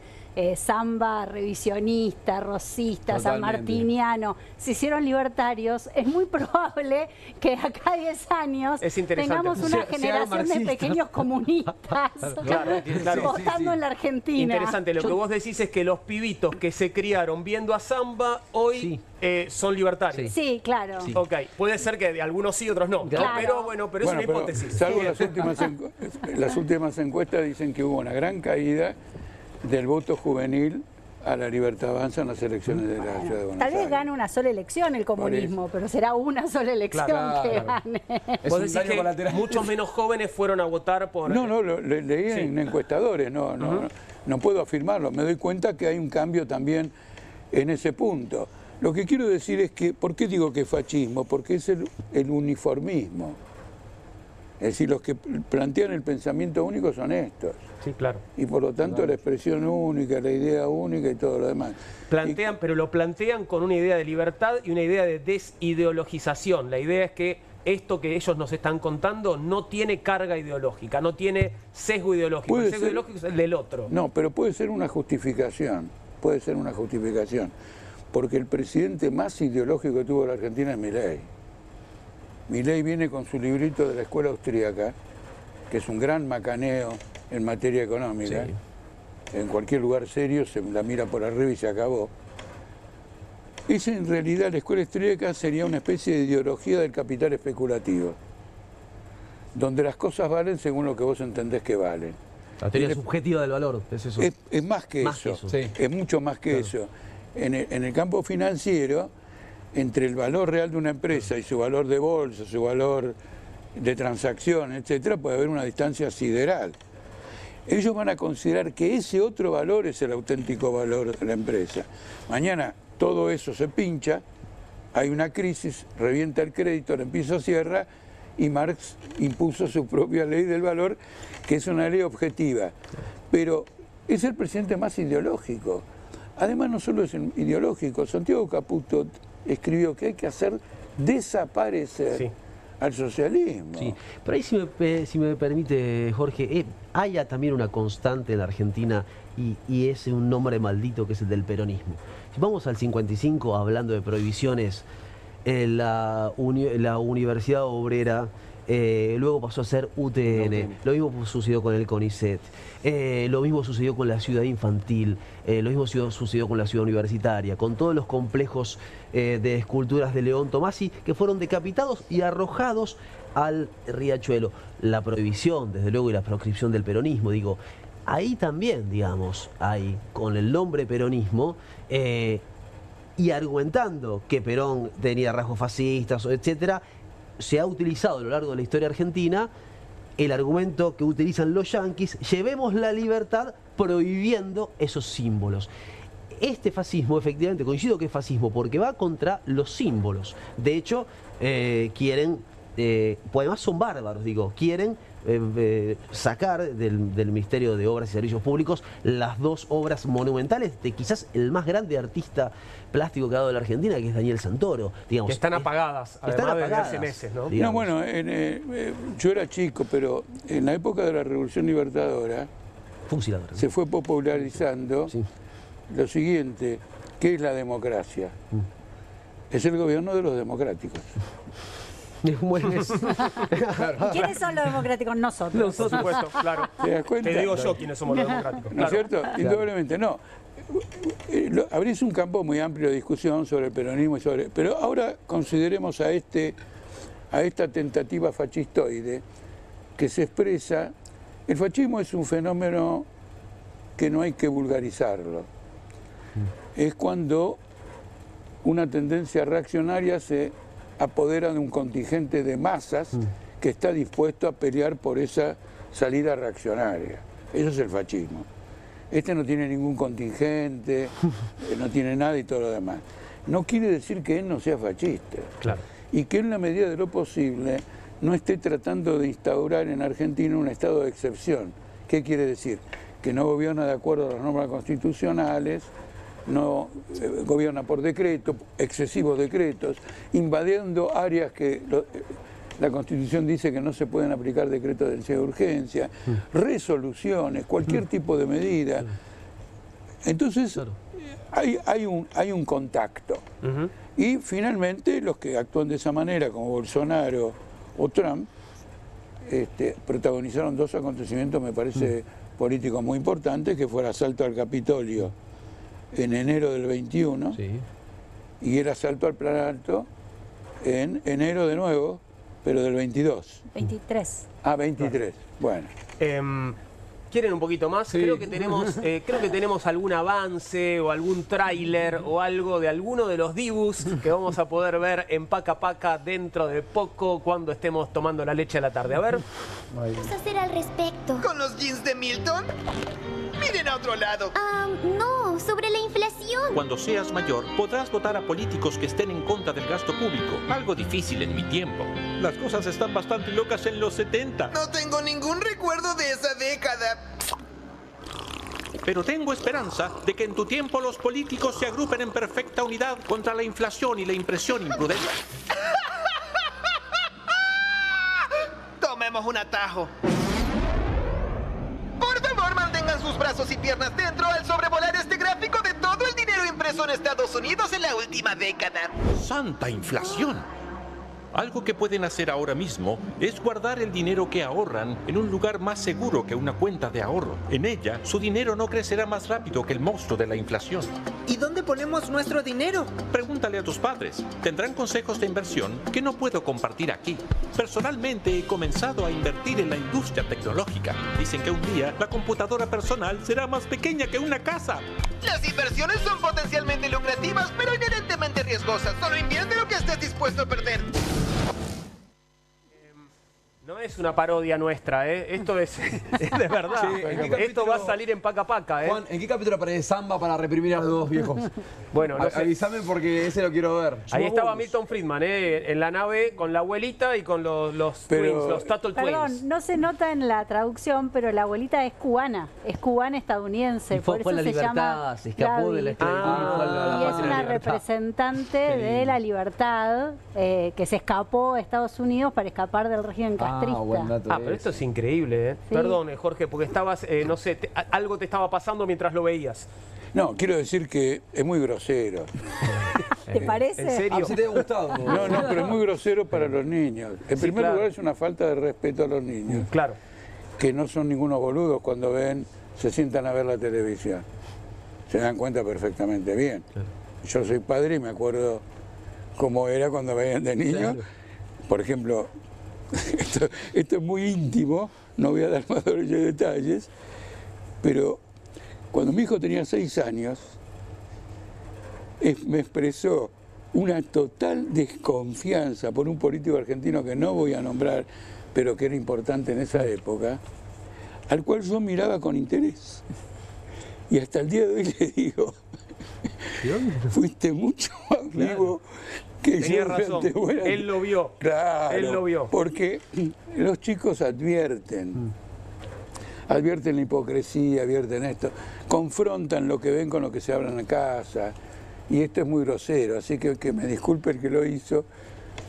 samba revisionista, rosista, sanmartiniano, se hicieron libertarios, es muy probable que de acá a 10 años tengamos una generación de pequeños comunistas votando en la Argentina. Interesante, lo que vos decís es que los pibitos que se criaron viendo a samba hoy son libertarios. Sí, claro. Sí. Ok, puede ser que de algunos sí, otros no. Claro. Pero bueno, pero es una hipótesis. Salvo las últimas encuestas dicen que hubo una gran caída del voto juvenil a la Libertad Avanza en las elecciones de la Ciudad de Buenos Aires. Tal vez gane una sola elección el comunismo, pero será una sola elección que gane. Vos decís que muchos menos jóvenes fueron a votar por... No, leí en encuestadores, no puedo afirmarlo. Me doy cuenta que hay un cambio también en ese punto. Lo que quiero decir es que, ¿por qué digo que es fascismo? Porque es el uniformismo. Es decir, los que plantean el pensamiento único son estos. Sí, claro. Y por lo tanto la expresión única, la idea única y todo lo demás. Plantean, pero lo plantean con una idea de libertad y una idea de desideologización. La idea es que esto que ellos nos están contando no tiene carga ideológica, no tiene sesgo ideológico. El sesgo ideológico es el del otro. No, pero puede ser una justificación. Puede ser una justificación. Porque el presidente más ideológico que tuvo la Argentina es Milei. Milei viene con su librito de la escuela austríaca, que es un gran macaneo en materia económica. Sí. En cualquier lugar serio se la mira por arriba y se acabó. Esa en realidad, la escuela austríaca sería una especie de ideología del capital especulativo, donde las cosas valen según lo que vos entendés que valen. La teoría subjetiva del valor, es eso. Es más que eso, sí. Es mucho más que eso. En el campo financiero, entre el valor real de una empresa y su valor de bolsa, su valor de transacción, etcétera, puede haber una distancia sideral. ellos van a considerar que ese otro valor es el auténtico valor de la empresa. Mañana todo eso se pincha, hay una crisis, revienta el crédito, el piso cierra y Marx impuso su propia ley del valor, que es una ley objetiva. Pero es el presidente más ideológico. Además, no solo es ideológico, Santiago Caputo escribió que hay que hacer desaparecer al socialismo. Sí, pero ahí si me permite, Jorge, hay también una constante en la Argentina y es un nombre maldito que es el del peronismo. Si vamos al 55 hablando de prohibiciones, la Universidad Obrera luego pasó a ser UTN, lo mismo sucedió con el CONICET, lo mismo sucedió con la ciudad infantil, lo mismo sucedió con la ciudad universitaria, con todos los complejos de esculturas de León Tomasi que fueron decapitados y arrojados al riachuelo. La prohibición, desde luego, y la proscripción del peronismo, digo, ahí también, digamos, hay con el nombre peronismo y argumentando que Perón tenía rasgos fascistas, etcétera, se ha utilizado a lo largo de la historia argentina el argumento que utilizan los yanquis: llevemos la libertad prohibiendo esos símbolos. Este fascismo, efectivamente, coincido que es fascismo porque va contra los símbolos. De hecho, quieren, pues además son bárbaros, digo, quieren sacar del Ministerio de Obras y Servicios Públicos las dos obras monumentales de quizás el más grande artista plástico que ha dado la Argentina, que es Daniel Santoro. Digamos, que están apagadas, además desde hace meses, ¿no? No, bueno, yo era chico, pero en la época de la Revolución Libertadora se fue popularizando lo siguiente: ¿qué es la democracia? Es el gobierno de los democráticos. Claro. ¿Quiénes son los democráticos? Nosotros. Por supuesto, claro. ¿Te das cuenta? Te digo yo quiénes somos los democráticos. ¿No es cierto? Claro. Indudablemente, no. Abrís un campo muy amplio de discusión sobre el peronismo, pero ahora consideremos a esta tentativa fascistoide que se expresa. El fascismo es un fenómeno que no hay que vulgarizarlo. Es cuando una tendencia reaccionaria se apodera de un contingente de masas que está dispuesto a pelear por esa salida reaccionaria. Eso es el fascismo. Este no tiene ningún contingente, no tiene nada y todo lo demás. No quiere decir que él no sea fascista. Claro. Y que en la medida de lo posible no esté tratando de instaurar en Argentina un estado de excepción. ¿Qué quiere decir? Que no gobierna de acuerdo a las normas constitucionales, no gobierna por decreto, excesivos decretos, invadiendo áreas que la Constitución dice que no se pueden aplicar decretos de necesidad de urgencia, resoluciones, cualquier tipo de medida. Entonces, hay un contacto. Y finalmente, los que actúan de esa manera, como Bolsonaro o Trump, protagonizaron dos acontecimientos, me parece, políticos muy importantes, que fue el asalto al Capitolio en enero del 21 y el asalto al Planalto en enero de nuevo, pero del 22. 23. Ah, 23. Bueno. ¿Quieren un poquito más? Sí. Creo que tenemos algún avance o algún tráiler o algo de alguno de los Dibus que vamos a poder ver en Paca Paca dentro de poco cuando estemos tomando la leche a la tarde. A ver. ¿Qué vamos a hacer al respecto? ¿Con los jeans de Milton? Miren a otro lado. No, sobre la inflación. Cuando seas mayor, podrás votar a políticos que estén en contra del gasto público. Algo difícil en mi tiempo. Las cosas están bastante locas en los 70. No tengo ningún recuerdo de esa década. Pero tengo esperanza de que en tu tiempo los políticos se agrupen en perfecta unidad contra la inflación y la impresión imprudente. Tomemos un atajo. Por favor, mantengan sus brazos y piernas dentro al sobrevolar este gráfico de todo el dinero impreso en Estados Unidos en la última década. ¡Santa inflación! Algo que pueden hacer ahora mismo es guardar el dinero que ahorran en un lugar más seguro que una cuenta de ahorro. En ella, su dinero no crecerá más rápido que el monstruo de la inflación. ¿Y dónde ponemos nuestro dinero? Pregúntale a tus padres. Tendrán consejos de inversión que no puedo compartir aquí. Personalmente he comenzado a invertir en la industria tecnológica. Dicen que un día la computadora personal será más pequeña que una casa. Las inversiones son potencialmente lucrativas, pero inherentemente riesgosas. Solo invierte lo que estés dispuesto a perder. Noé, es una parodia nuestra, Esto es de verdad. Sí, esto va a salir en Paca Paca, Juan, ¿en qué capítulo aparece Samba para reprimir a los dos viejos? Bueno, no sé. Avísame porque ese lo quiero ver. Ahí estaba Milton Friedman, en la nave con la abuelita y con los twins, los Tuttle Twins. Perdón, no se nota en la traducción, pero la abuelita es cubana estadounidense. Y fue por eso la se libertad, llama se escapó de la esclavitud. Y es una representante de la libertad que se escapó a Estados Unidos para escapar del régimen castrista. Pero esto es increíble, Sí. Perdón, Jorge, porque estabas, no sé, algo te estaba pasando mientras lo veías. No, quiero decir que es muy grosero. ¿Te parece? ¿En serio? ¿Si te ha gustado? No, pero es muy grosero para los niños. En primer lugar es una falta de respeto a los niños. Claro. Que no son ningunos boludos cuando se sientan a ver la televisión. Se dan cuenta perfectamente bien. Claro. Yo soy padre y me acuerdo cómo era cuando veían de niño. Claro. Por ejemplo, esto es muy íntimo, no voy a dar mayores detalles, pero cuando mi hijo tenía 6 años, me expresó una total desconfianza por un político argentino que no voy a nombrar, pero que era importante en esa época, al cual yo miraba con interés. Y hasta el día de hoy le digo, fuiste mucho más vivo que tenía yo. Razón. Él lo vio. Claro, él lo vio. Porque los chicos advierten la hipocresía, advierten esto, confrontan lo que ven con lo que se habla en la casa, y esto es muy grosero, así que me disculpe el que lo hizo,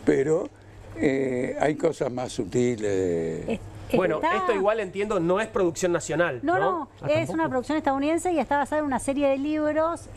pero hay cosas más sutiles. Bueno, esto igual entiendo, no es producción nacional, ¿no? No, es una producción estadounidense y está basada en una serie de libros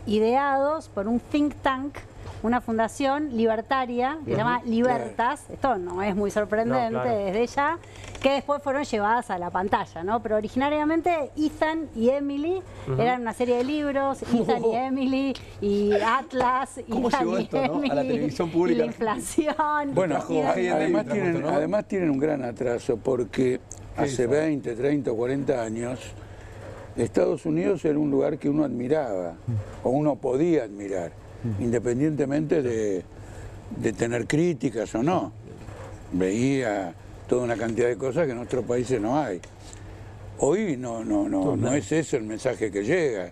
ideados por un think tank, una fundación libertaria que se llama Libertas. Esto no es muy sorprendente desde ya, que después fueron llevadas a la pantalla, ¿no? Pero originariamente Ethan y Emily eran una serie de libros, Ethan y Emily y Atlas, ¿Cómo Ethan llegó y esto, Emily, a la televisión pública? y la inflación. Bueno, y además tienen un gran atraso porque hace 20, 30 o 40 años Estados Unidos era un lugar que uno admiraba o uno podía admirar, independientemente de tener críticas o no. Veía toda una cantidad de cosas que en nuestros países no hay. Hoy no es ese el mensaje que llega.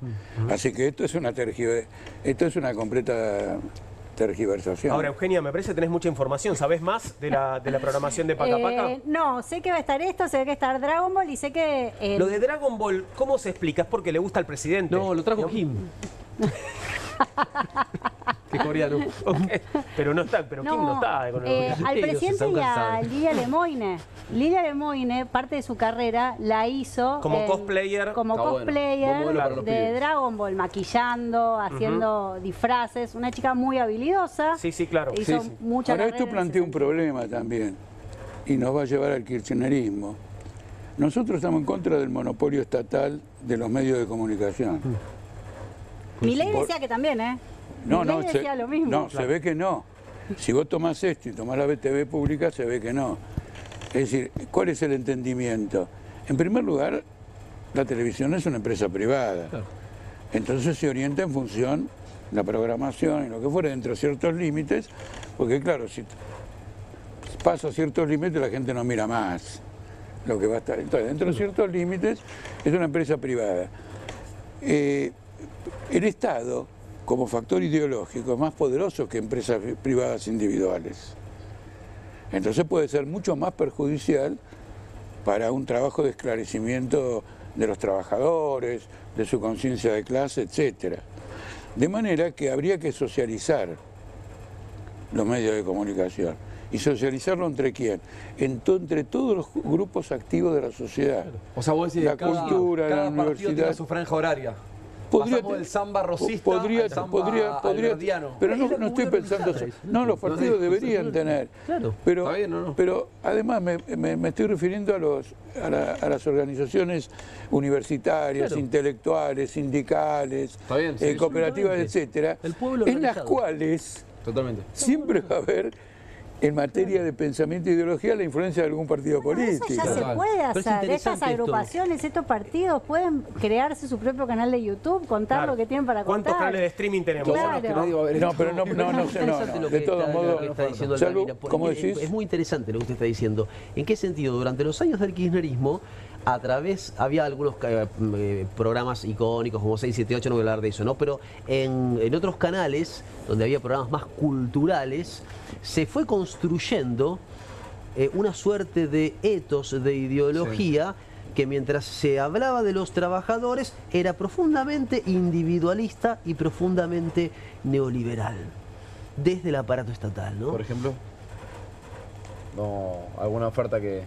Así que esto es una completa tergiversación. Ahora, Eugenia, me parece que tenés mucha información. ¿Sabés más de la programación de Paca Paca? No, sé que va a estar esto, sé que va a estar Dragon Ball y sé que... Lo de Dragon Ball, ¿cómo se explica? ¿Es porque le gusta al presidente? No, lo trajo Kim. Que coreano. Okay. Pero no está, Kim no está con el al presidente y a Lidia Lemoyne. Lidia Lemoyne, parte de su carrera, la hizo como cosplayer, de Dragon Ball, maquillando, haciendo disfraces. Una chica muy habilidosa. Sí, claro. Hizo mucha Ahora carrera esto plantea un problema también y nos va a llevar al kirchnerismo. Nosotros estamos en contra del monopolio estatal de los medios de comunicación. Milei decía que también, decía lo mismo. No, se ve que no. Si vos tomás esto y tomás la BTV pública, se ve que no. Es decir, ¿cuál es el entendimiento? En primer lugar, la televisión es una empresa privada. Claro. Entonces se orienta en función de la programación y lo que fuera dentro de ciertos límites, porque claro, si pasa ciertos límites la gente no mira más lo que va a estar. Entonces, dentro de ciertos límites es una empresa privada. El Estado, como factor ideológico, es más poderoso que empresas privadas individuales. Entonces puede ser mucho más perjudicial para un trabajo de esclarecimiento de los trabajadores, de su conciencia de clase, etc. De manera que habría que socializar los medios de comunicación. ¿Y socializarlo entre quién? Entre todos los grupos activos de la sociedad. O sea, vos decís la cultura, cada la universidad. Tiene su franja horaria. Pasamos del samba rosista al samba alberdiano. Pero no estoy pensando eso. No, los partidos deberían tener. Claro. Pero, ¿está bien o no? Pero además me estoy refiriendo a las organizaciones universitarias, intelectuales, sindicales, cooperativas, etcétera, en las cuales siempre va a haber en materia de pensamiento e ideología la influencia de algún partido político. Eso ya se puede hacer. Estas agrupaciones, estos partidos pueden crearse su propio canal de YouTube, contar lo que tienen para contar. ¿Cuántos canales de streaming tenemos? Claro. No, pero no, de todos modos, ¿cómo decís? Es muy interesante lo que usted está diciendo. ¿En qué sentido? Durante los años del kirchnerismo, había algunos programas icónicos como 678, no voy a hablar de eso, ¿no? Pero en otros canales, donde había programas más culturales, se fue construyendo una suerte de etos, de ideología, que mientras se hablaba de los trabajadores, era profundamente individualista y profundamente neoliberal, desde el aparato estatal, ¿no? Por ejemplo, alguna oferta que...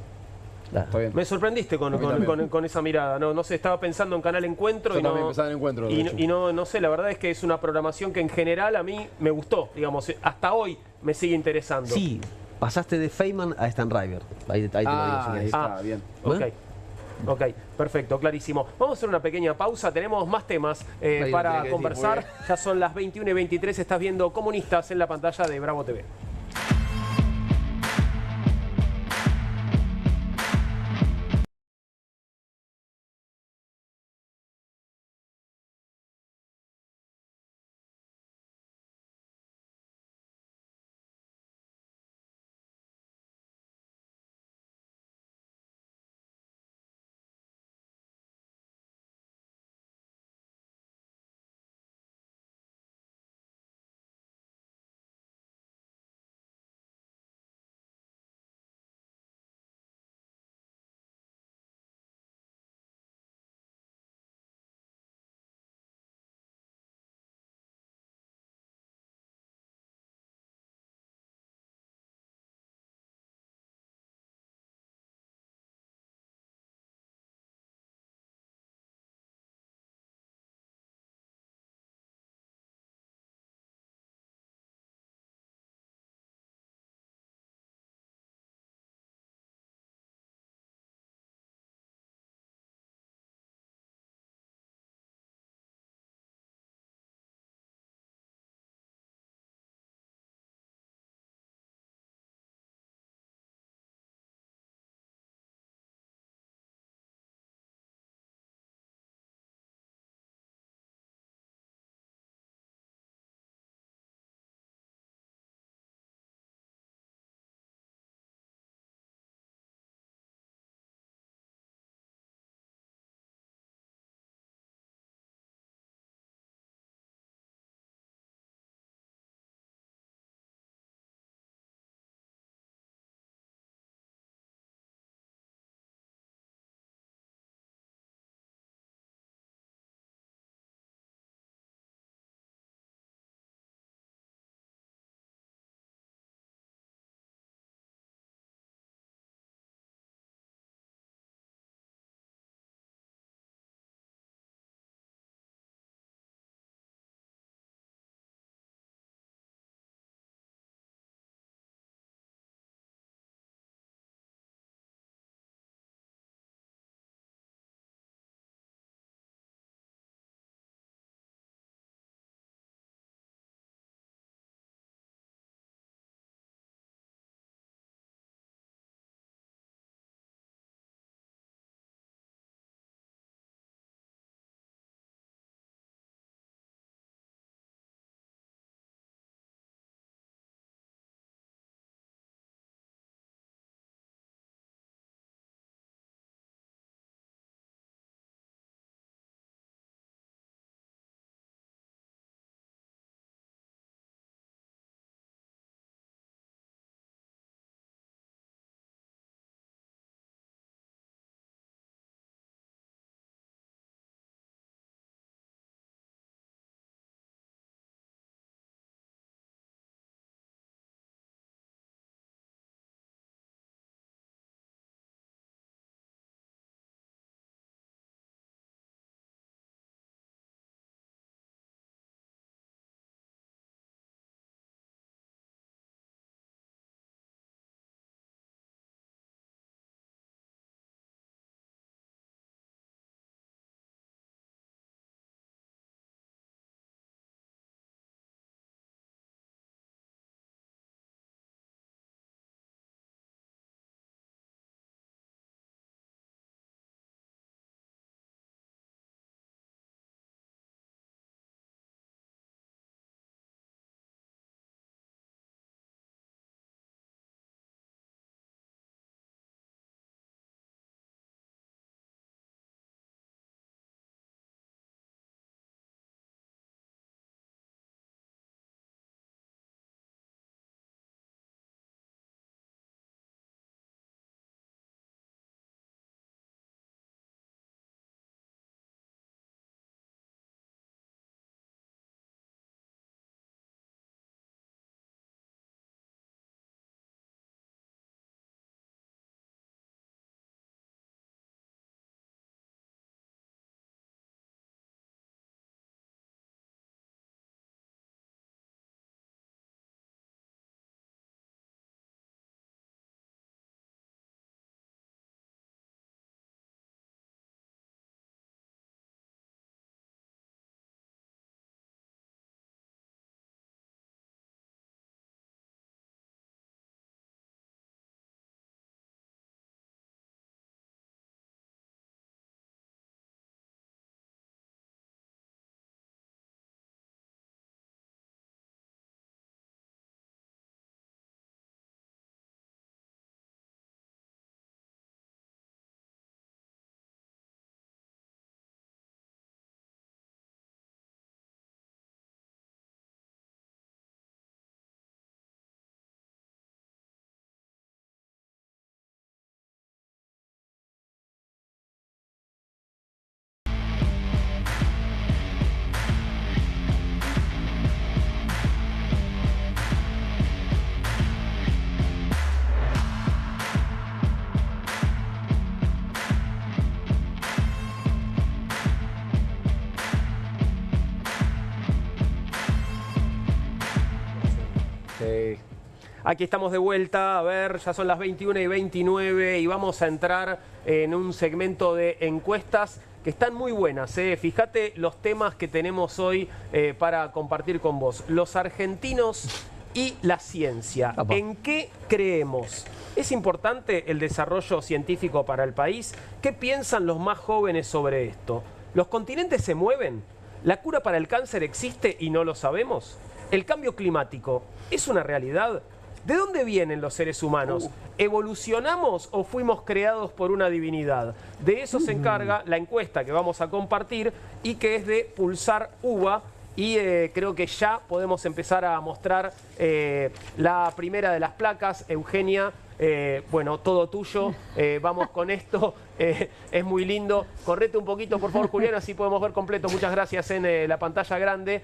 Claro. Me sorprendiste con esa mirada. No sé, estaba pensando en Canal Encuentro. Yo también pensaba en Encuentro. Y no sé, la verdad es que es una programación que en general a mí me gustó. Digamos, hasta hoy me sigue interesando. Sí, pasaste de Feynman a Stan River. Ahí te lo digo. Ahí está, bien. Ok, perfecto, clarísimo. Vamos a hacer una pequeña pausa, tenemos más temas para conversar. Ya son las 21:23, estás viendo Comunistas en la pantalla de Bravo TV. Sí. Aquí estamos de vuelta, a ver, ya son las 21:29 y vamos a entrar en un segmento de encuestas que están muy buenas. Fíjate los temas que tenemos hoy para compartir con vos. Los argentinos y la ciencia. ¿En qué creemos? ¿Es importante el desarrollo científico para el país? ¿Qué piensan los más jóvenes sobre esto? ¿Los continentes se mueven? ¿La cura para el cáncer existe y no lo sabemos? ¿El cambio climático es una realidad? ¿De dónde vienen los seres humanos? ¿Evolucionamos o fuimos creados por una divinidad? De eso se encarga la encuesta que vamos a compartir y que es de Pulsar Uva. Y creo que ya podemos empezar a mostrar la primera de las placas. Eugenia, bueno, todo tuyo. Vamos con esto. Es muy lindo. Correte un poquito, por favor, Julián, así podemos ver completo. Muchas gracias en la pantalla grande.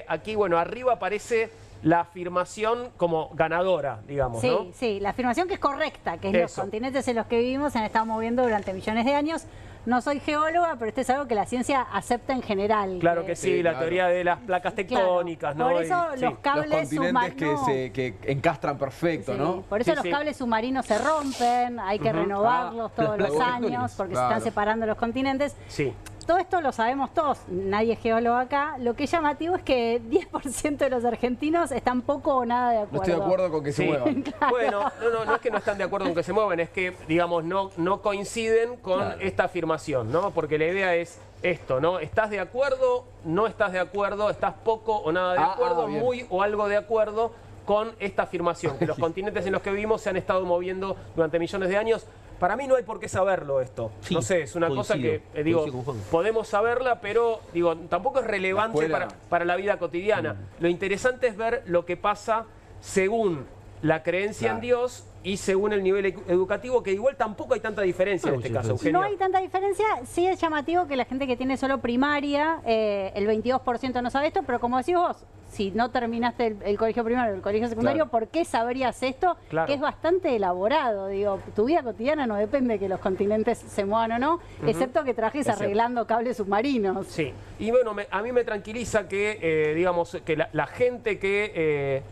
Aquí, bueno, arriba aparece la afirmación como ganadora, digamos, sí, ¿no? Sí, la afirmación que es correcta, que es los continentes en los que vivimos se han estado moviendo durante millones de años. No soy geóloga, pero esto es algo que la ciencia acepta en general. Claro que sí, la teoría de las placas tectónicas, ¿no? Por eso los cables submarinos que encastran perfecto, ¿no? Por eso los cables submarinos se rompen, hay que renovarlos todos los años, porque se están separando los continentes. Sí. Todo esto lo sabemos todos, nadie es geólogo acá. Lo que es llamativo es que 10% de los argentinos están poco o nada de acuerdo. No estoy de acuerdo con que se muevan. Claro. Bueno, no es que no están de acuerdo con que se muevan, es que, digamos, no coinciden con esta afirmación, ¿no? Porque la idea es esto, ¿no? ¿Estás de acuerdo? ¿No estás de acuerdo? ¿Estás poco o nada de acuerdo? Muy o algo de acuerdo con esta afirmación, que los continentes en los que vivimos se han estado moviendo durante millones de años. Para mí no hay por qué saberlo esto. Sí, no sé, es una cosa que, digo, podemos saberla, pero digo, tampoco es relevante para la vida cotidiana. Lo interesante es ver lo que pasa según la creencia en Dios y según el nivel educativo, que igual tampoco hay tanta diferencia en este caso, Eugenia. No hay tanta diferencia, sí es llamativo que la gente que tiene solo primaria, el 22% no sabe esto, pero como decís vos, si no terminaste el colegio primario o el colegio secundario, ¿por qué sabrías esto? Que es bastante elaborado, digo, tu vida cotidiana no depende de que los continentes se muevan o no, excepto que trajes arreglando cables submarinos. Sí, y bueno, a mí me tranquiliza que, digamos, que la gente que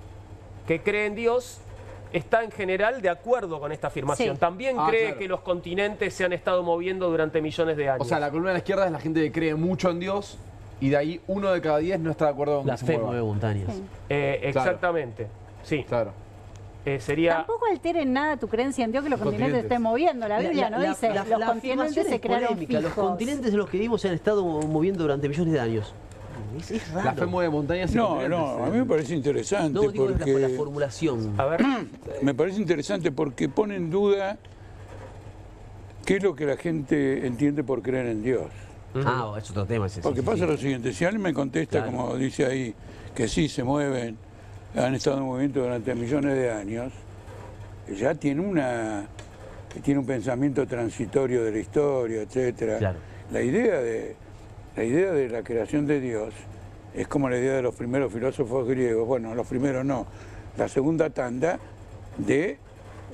cree en Dios está en general de acuerdo con esta afirmación. También cree que los continentes se han estado moviendo durante millones de años. O sea, la columna de la izquierda es la gente que cree mucho en Dios y de ahí 1 de cada 10 no está de acuerdo con la fe mueve montañas. Exactamente, sí. Claro. Sería... Tampoco altera en nada tu creencia en Dios que los continentes se estén moviendo. La Biblia no dice los continentes se crearon fijos. Los continentes en los que vivimos se han estado moviendo durante millones de años. Es raro. La fe mueve montañas. No, a mí me parece interesante. No, digo porque la formulación. A ver. Me parece interesante porque pone en duda qué es lo que la gente entiende por creer en Dios. Es otro tema. Porque pasa lo siguiente, si alguien me contesta, como dice ahí, que sí se mueven, han estado en movimiento durante millones de años, ya tiene un pensamiento transitorio de la historia, etcétera. Claro. La idea de la creación de Dios es como la idea de los primeros filósofos griegos, bueno, los primeros no, la segunda tanda de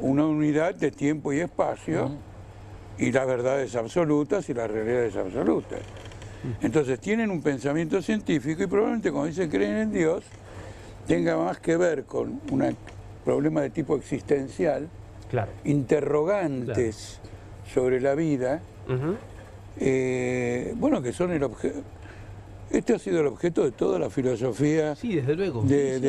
una unidad de tiempo y espacio y las verdades absolutas y las realidades absolutas. Entonces tienen un pensamiento científico y probablemente cuando dicen creen en Dios tenga más que ver con un problema de tipo existencial, interrogantes sobre la vida, bueno, que son el objeto. Este ha sido el objeto de toda la filosofía desde luego. Del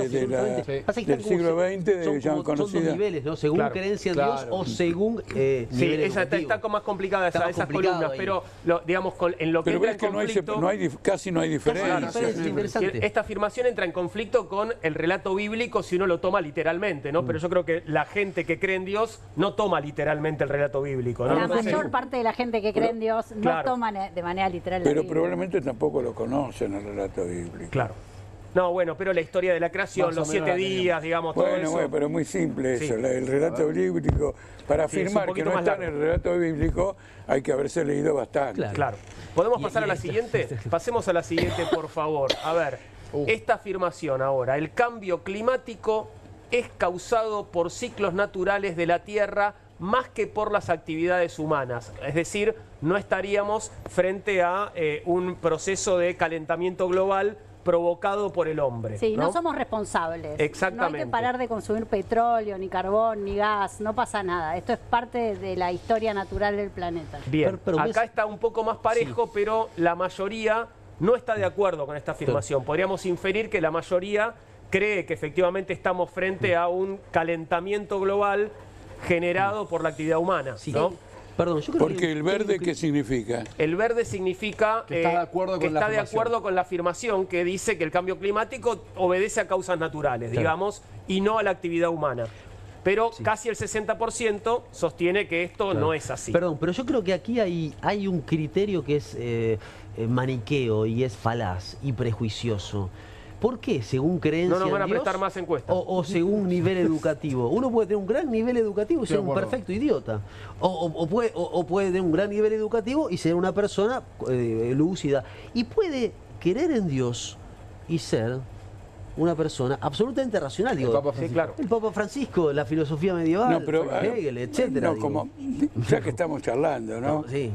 siglo XX, son dos niveles, ¿no? Según creencia en Dios o según nivel está más complicada esas columnas, pero digamos, en lo que entra en conflicto... casi no hay diferencia. Esta afirmación entra en conflicto con el relato bíblico si uno lo toma literalmente, ¿no? Pero yo creo que la gente que cree en Dios no toma literalmente el relato bíblico, ¿no? La mayor parte de la gente que cree en Dios no toma de manera literal la Biblia. Pero probablemente tampoco lo conoce en el relato bíblico. Claro. No, bueno, pero la historia de la creación, los 7 días, digamos, todo eso. Bueno, pero es muy simple eso. El relato bíblico, para afirmar que no está en el relato bíblico, hay que haberse leído bastante. Claro. ¿Podemos pasar a la siguiente? Pasemos a la siguiente, por favor. A ver, esta afirmación ahora. El cambio climático es causado por ciclos naturales de la Tierra más que por las actividades humanas. Es decir, no estaríamos frente a un proceso de calentamiento global provocado por el hombre. Sí, no somos responsables. Exactamente. No hay que parar de consumir petróleo, ni carbón, ni gas, no pasa nada. Esto es parte de la historia natural del planeta. Bien, acá está un poco más parejo, pero la mayoría no está de acuerdo con esta afirmación. Podríamos inferir que la mayoría cree que efectivamente estamos frente a un calentamiento global generado por la actividad humana, ¿no? Perdón, yo creo porque el verde, ¿qué significa? El verde significa que está de acuerdo con la afirmación que dice que el cambio climático obedece a causas naturales, digamos, y no a la actividad humana. Pero casi el 60% sostiene que esto no es así. Perdón, pero yo creo que aquí hay un criterio que es maniqueo y es falaz y prejuicioso. ¿Por qué? Según creencia no nos van a en Dios, prestar más encuestas. o según nivel educativo. Uno puede tener un gran nivel educativo y ser un perfecto idiota. O puede tener un gran nivel educativo y ser una persona lúcida. Y puede querer en Dios y ser una persona absolutamente racional. Digo, el Papa Francisco, la filosofía medieval, Hegel, etcétera. Ya que estamos charlando, ¿no? Sí.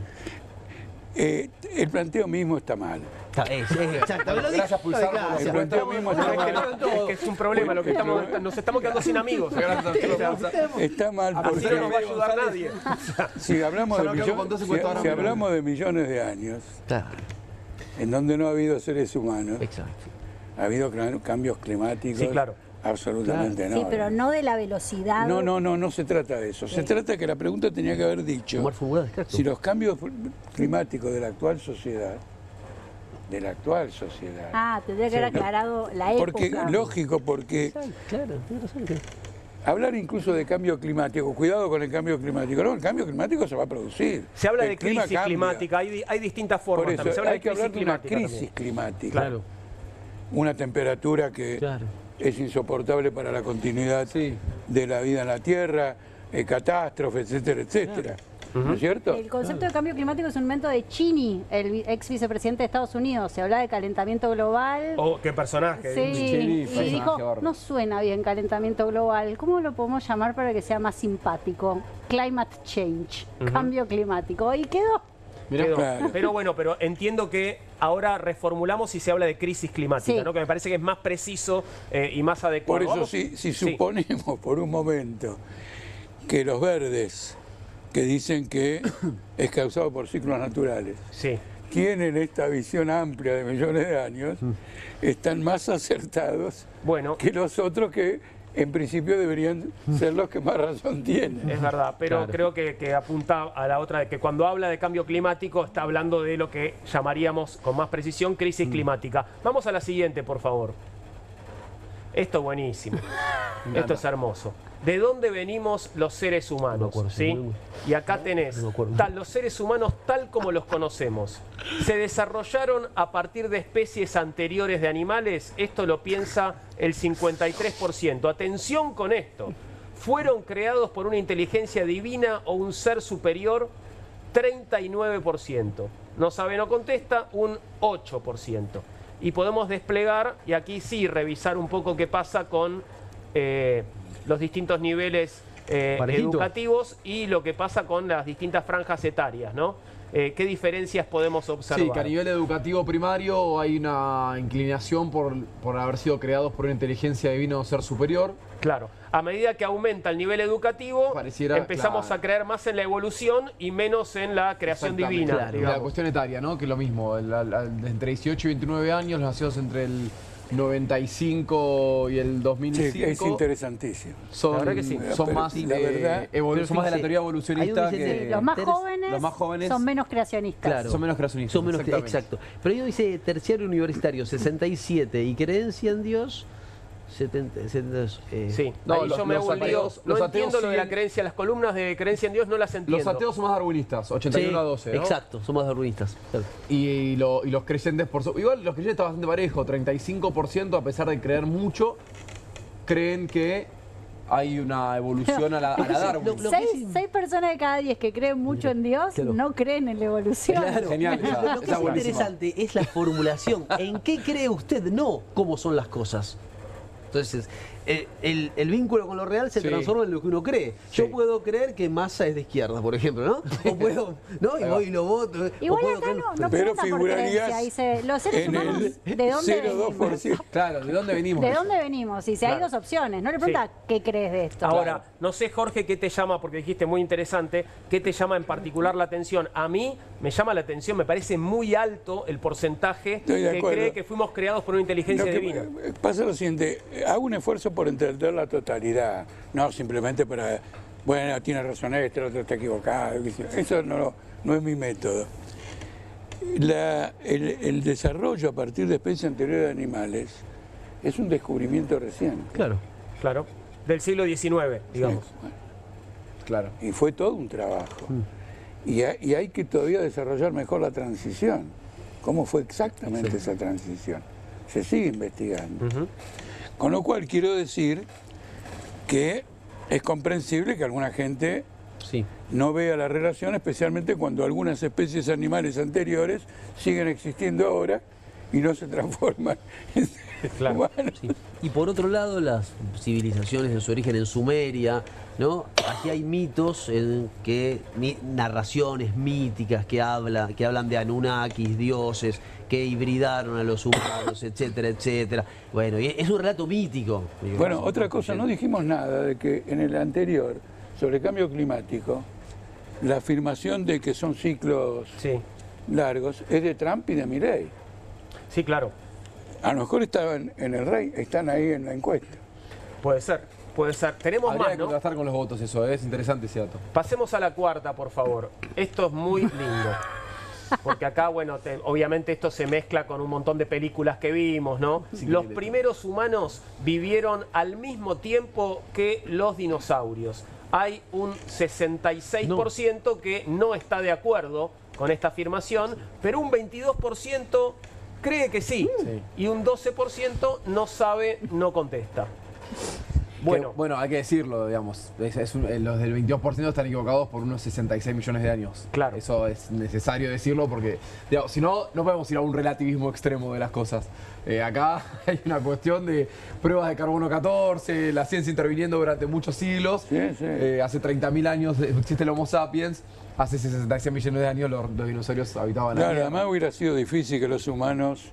El planteo mismo está mal. Exacto. Gracias por usarlo. El planteo mismo está mal. Es que es un problema, lo que nos estamos quedando sin amigos. Está mal porque no nos va a ayudar nadie. Si hablamos de millones de años, en donde no ha habido seres humanos, ha habido cambios climáticos. Sí, claro. Absolutamente no. Sí, pero no de la velocidad. No se trata de eso. Se trata de que la pregunta tenía que haber dicho si los cambios climáticos de la actual sociedad, tendría que haber aclarado la época. Porque, lógico, porque hablar incluso de cambio climático, cuidado con el cambio climático. No, el cambio climático se va a producir. Se habla de crisis climática, hay distintas formas. Por eso también. Se habla hay que hablar de una crisis climática. Claro. Una temperatura que es insoportable para la continuidad de la vida en la Tierra, catástrofes, etcétera, etcétera. ¿No es cierto? El concepto de cambio climático es un invento de Cheney, el ex vicepresidente de Estados Unidos. Se hablaba de calentamiento global. Oh, qué personaje. Sí, y dijo, no suena bien calentamiento global. ¿Cómo lo podemos llamar para que sea más simpático? Climate change, cambio climático. Y quedó. Claro. Pero entiendo que ahora reformulamos y se habla de crisis climática, ¿no? Que me parece que es más preciso y más adecuado. Por eso, si suponemos por un momento que los verdes, que dicen que es causado por ciclos naturales, tienen esta visión amplia de millones de años, están más acertados que los otros que en principio deberían ser los que más razón tienen. Es verdad, pero creo que apunta a la otra, de que cuando habla de cambio climático está hablando de lo que llamaríamos con más precisión crisis climática. Vamos a la siguiente, por favor. Esto es buenísimo. Esto es hermoso. ¿De dónde venimos los seres humanos? Y acá tenés, los seres humanos tal como los conocemos. ¿Se desarrollaron a partir de especies anteriores de animales? Esto lo piensa el 53%. Atención con esto. ¿Fueron creados por una inteligencia divina o un ser superior? 39%. No sabe, no contesta, un 8%. Y podemos desplegar, y aquí sí revisar un poco qué pasa con los distintos niveles educativos y lo que pasa con las distintas franjas etarias, ¿no? ¿Qué diferencias podemos observar? Sí, que a nivel educativo primario hay una inclinación por haber sido creados por una inteligencia divina o ser superior. Claro. A medida que aumenta el nivel educativo, empezamos a creer más en la evolución y menos en la creación divina. La cuestión etaria, ¿no? Que es lo mismo. Entre 18 y 29 años, los nacidos entre el 95 y el 2005. Sí, es interesantísimo. La verdad que sí. Son más de la teoría evolucionista. Los más jóvenes son menos creacionistas. Claro, son menos creacionistas. Exacto. Pero yo dice terciario universitario, 67, y creencia en Dios, 72. Sí, ahí yo me hago un lío. No entiendo lo de la creencia, las columnas de creencia en Dios no las entiendo. Los ateos son más darwinistas, 81 a 12, ¿no? Exacto, son más darwinistas. Claro. Y los creyentes, igual los creyentes están bastante parejo, 35% a pesar de creer mucho, creen que hay una evolución a la Darwin. 6 personas de cada 10 que creen mucho en Dios no creen en la evolución. Claro. Genial. Lo que es interesante es la formulación. ¿En qué cree usted? No cómo son las cosas. Entonces, el vínculo con lo real se transforma en lo que uno cree. Yo puedo creer que Massa es de izquierda, por ejemplo, ¿no? O puedo, ¿no? Y voy y lo voto. Igual acá no pregunta por creencia, dice, los seres humanos, ¿de dónde venimos? Claro, ¿de dónde venimos? ¿De dónde venimos? Y si hay dos opciones, no le pregunta qué crees de esto. Ahora, no sé, Jorge, qué te llama, porque dijiste muy interesante, qué te llama en particular la atención. A mí me llama la atención, me parece muy alto el porcentaje que cree que fuimos creados por una inteligencia divina. Pasa lo siguiente, hago un esfuerzo por entender la totalidad, no simplemente para, bueno, tiene razón este, el otro está equivocado, eso no es mi método. El desarrollo a partir de especies anteriores de animales es un descubrimiento reciente. Claro, del siglo XIX, digamos. Sí, bueno. Claro. Y fue todo un trabajo. Y hay que todavía desarrollar mejor la transición. ¿Cómo fue exactamente esa transición? Se sigue investigando. Con lo cual quiero decir que es comprensible que alguna gente no vea la relación, especialmente cuando algunas especies animales anteriores siguen existiendo ahora y no se transforman en humanos. Y por otro lado, las civilizaciones en su origen en Sumeria, ¿no? Aquí hay mitos, narraciones míticas que hablan de Anunnakis, dioses, que hibridaron a los humanos, etcétera, etcétera. Bueno, y es un relato mítico. Bueno, otra cosa, no dijimos nada de que en el anterior, sobre el cambio climático, la afirmación de que son ciclos largos es de Trump y de Milei. Sí, claro. A lo mejor estaban en el Rey, están ahí en la encuesta. Puede ser, puede ser. Tenemos Habría más, que ¿no? contrastar con los votos, eso, es interesante ese dato. Pasemos a la cuarta, por favor. Esto es muy lindo. Porque acá, bueno, obviamente esto se mezcla con un montón de películas que vimos, ¿no? Los primeros humanos vivieron al mismo tiempo que los dinosaurios. Hay un 66% que no está de acuerdo con esta afirmación, pero un 22% cree que sí. Y un 12% no sabe, no contesta. Bueno, hay que decirlo, digamos. Los del 22% están equivocados por unos 66 millones de años. Claro. Eso es necesario decirlo porque, digamos, si no, no podemos ir a un relativismo extremo de las cosas. Acá hay una cuestión de pruebas de carbono 14, la ciencia interviniendo durante muchos siglos. Hace 30.000 años existe el Homo sapiens. Hace 66 millones de años los dinosaurios habitaban Claro, además hubiera sido difícil que los humanos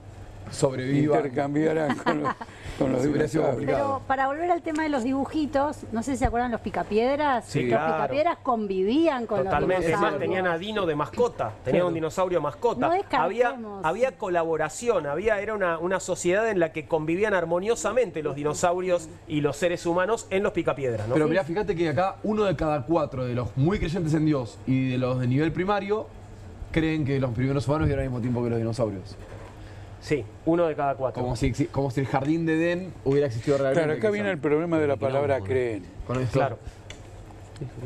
sobrevivan, intercambiaran con los dinosaurios. Pero para volver al tema de los dibujitos, no sé si se acuerdan los picapiedras. Sí, los picapiedras convivían con los dinosaurios. Es más, tenían a Dino de mascota, tenían un dinosaurio mascota. No había colaboración, era una sociedad en la que convivían armoniosamente los dinosaurios y los seres humanos en los picapiedras, ¿no? Pero mirá, fíjate que acá 1 de cada 4 de los muy creyentes en Dios y de los de nivel primario creen que los primeros humanos vivieron al mismo tiempo que los dinosaurios. Sí, 1 de cada 4. Como si el jardín de Edén hubiera existido realmente. Claro, acá viene el problema de la palabra creen. Claro.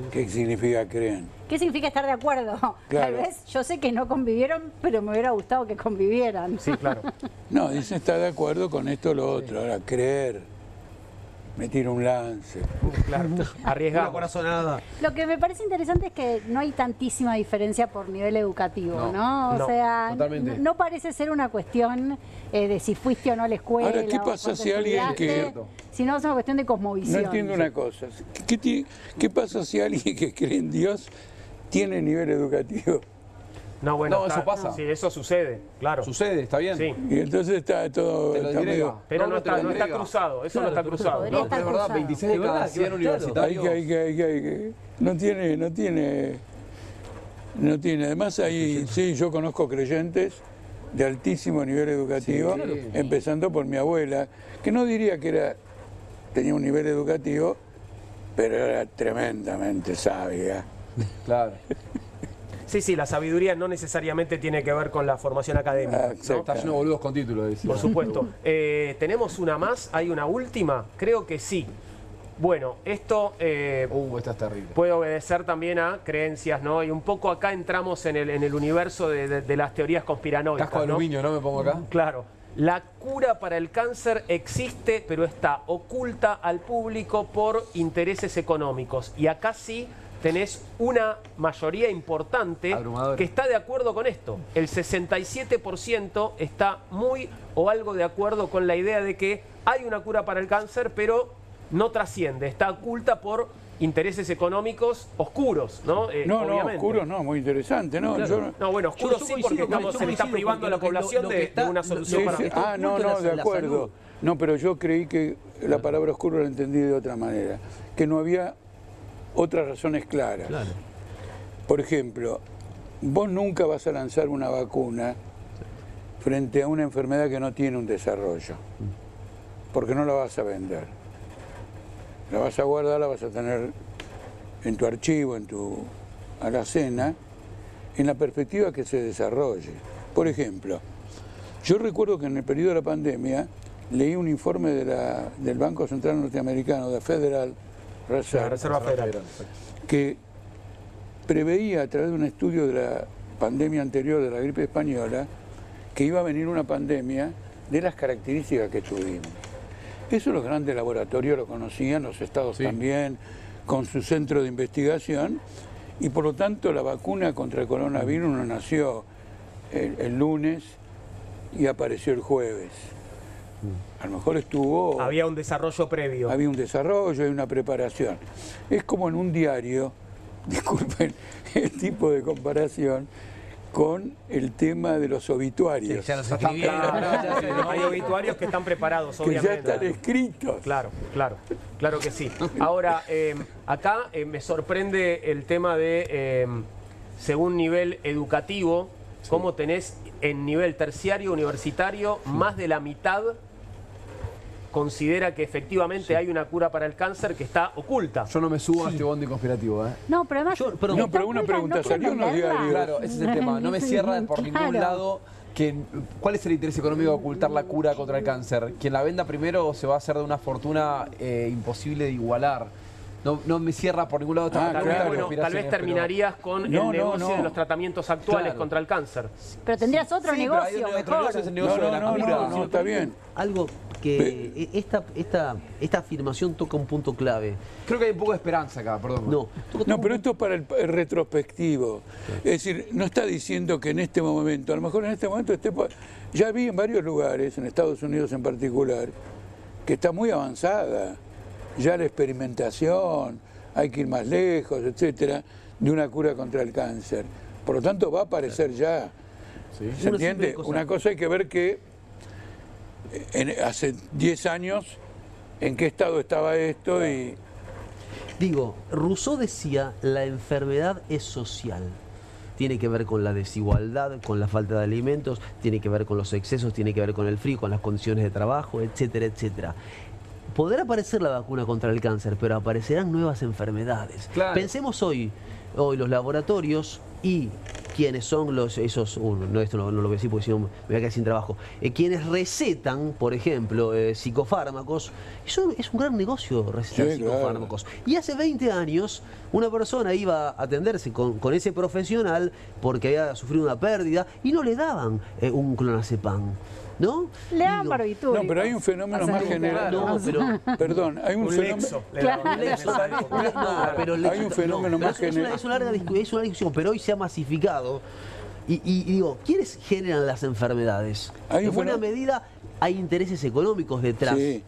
¿Qué significa creen? ¿Qué significa estar de acuerdo? Tal vez yo sé que no convivieron, pero me hubiera gustado que convivieran. Sí, claro. No, dice estar de acuerdo con esto o lo otro. Ahora, creer, me tiro un lance. Claro, arriesgamos. Una corazonada. Lo que me parece interesante es que no hay tantísima diferencia por nivel educativo, ¿no? O sea, no parece ser una cuestión de si fuiste o no a la escuela. Ahora, ¿qué pasa si alguien que...? Sino es una cuestión de cosmovisión. No entiendo una cosa. ¿Qué pasa si alguien que cree en Dios tiene nivel educativo? No, bueno, eso pasa. Sí, eso sucede, claro. Sucede, está bien. Sí. Y entonces está todo... Pero no está cruzado, eso no está cruzado. No, pero es verdad, 26 de cada 100 universitarios. No tiene. Además, sí, yo conozco creyentes de altísimo nivel educativo, empezando por mi abuela, que no diría que tenía un nivel educativo, pero era tremendamente sabia. Claro. Sí, la sabiduría no necesariamente tiene que ver con la formación académica. ¿no? Está lleno de boludos con título. Por supuesto. ¿Tenemos una más? ¿Hay una última? Creo que sí. Bueno, esto esta es terrible. Puede obedecer también a creencias, ¿no? Y un poco acá entramos en el universo de las teorías conspiranoicas. Casco de aluminio, ¿no? Me pongo acá. Claro. La cura para el cáncer existe, pero está oculta al público por intereses económicos. Y acá sí tenés una mayoría importante que está de acuerdo con esto. El 67% está muy o algo de acuerdo con la idea de que hay una cura para el cáncer, pero no trasciende, está oculta por intereses económicos oscuros, ¿no? No, obviamente. oscuros no, muy interesante, ¿no? Claro. No, bueno, oscuros sí, porque se le está privando a la población de una solución para... No, de acuerdo. No, pero yo creí que la palabra oscuro la entendí de otra manera, que no había otras razones claras. Claro. Por ejemplo, vos nunca vas a lanzar una vacuna frente a una enfermedad que no tiene un desarrollo, porque no la vas a vender. La vas a guardar, la vas a tener en tu archivo, en tu alacena, en la perspectiva que se desarrolle. Por ejemplo, yo recuerdo que en el periodo de la pandemia leí un informe del Banco Central Norteamericano, de Federal Reserve, la Reserva Federal, que preveía a través de un estudio de la pandemia anterior de la gripe española que iba a venir una pandemia de las características que tuvimos. Eso los grandes laboratorios lo conocían, los estados también, con su centro de investigación, y por lo tanto la vacuna contra el coronavirus no nació el lunes y apareció el jueves. A lo mejor estuvo... Había un desarrollo previo. Había un desarrollo y una preparación. Es como en un diario, disculpen el tipo de comparación, con el tema de los obituarios. Sí, ya los escribieron. Hay obituarios que están preparados, obviamente. Que ya están escritos. Claro que sí. Ahora, acá me sorprende el tema de, según nivel educativo, cómo tenés en nivel terciario, universitario, más de la mitad considera que efectivamente hay una cura para el cáncer que está oculta. Yo no me subo a este bondi conspirativo, ¿eh? No, pero además... pero una pregunta, ¿salió en los diarios? Claro, ese es el tema. No me cierra por ningún lado ¿cuál es el interés económico de ocultar la cura contra el cáncer? Quien la venda primero se va a hacer de una fortuna imposible de igualar. No me cierra por ningún lado. Tal vez terminarías con el negocio de los tratamientos actuales contra el cáncer. Pero tendrías otro negocio mejor. No, está bien. Algo que esta afirmación toca un punto clave. Creo que hay un poco de esperanza acá, perdón. No, pero esto es para el retrospectivo. Es decir, no está diciendo que en este momento, a lo mejor en este momento ya vi en varios lugares, en Estados Unidos en particular, que está muy avanzada ya la experimentación, hay que ir más lejos, etcétera, de una cura contra el cáncer. Por lo tanto, va a aparecer ya. Sí. ¿Se entiende? Una cosa hay que ver que hace 10 años en qué estado estaba esto y... Digo, Rousseau decía, la enfermedad es social. Tiene que ver con la desigualdad, con la falta de alimentos, tiene que ver con los excesos, tiene que ver con el frío, con las condiciones de trabajo, etcétera, etcétera. Podrá aparecer la vacuna contra el cáncer, pero aparecerán nuevas enfermedades. Claro. Pensemos hoy los laboratorios y quienes son esto no lo voy a decir porque si no me voy a quedar sin trabajo, quienes recetan, por ejemplo, psicofármacos. Eso es un gran negocio, recetar psicofármacos. Claro. Y hace 20 años una persona iba a atenderse con ese profesional porque había sufrido una pérdida y no le daban un clonazepam. ¿No? Le dan barbitúrico. No, pero hay un fenómeno más general. No, pero... Perdón, hay un fenómeno... Hay un fenómeno más general. Es una discusión, pero hoy se ha masificado. Y digo, ¿quiénes generan las enfermedades? En buena medida hay intereses económicos detrás. Sí.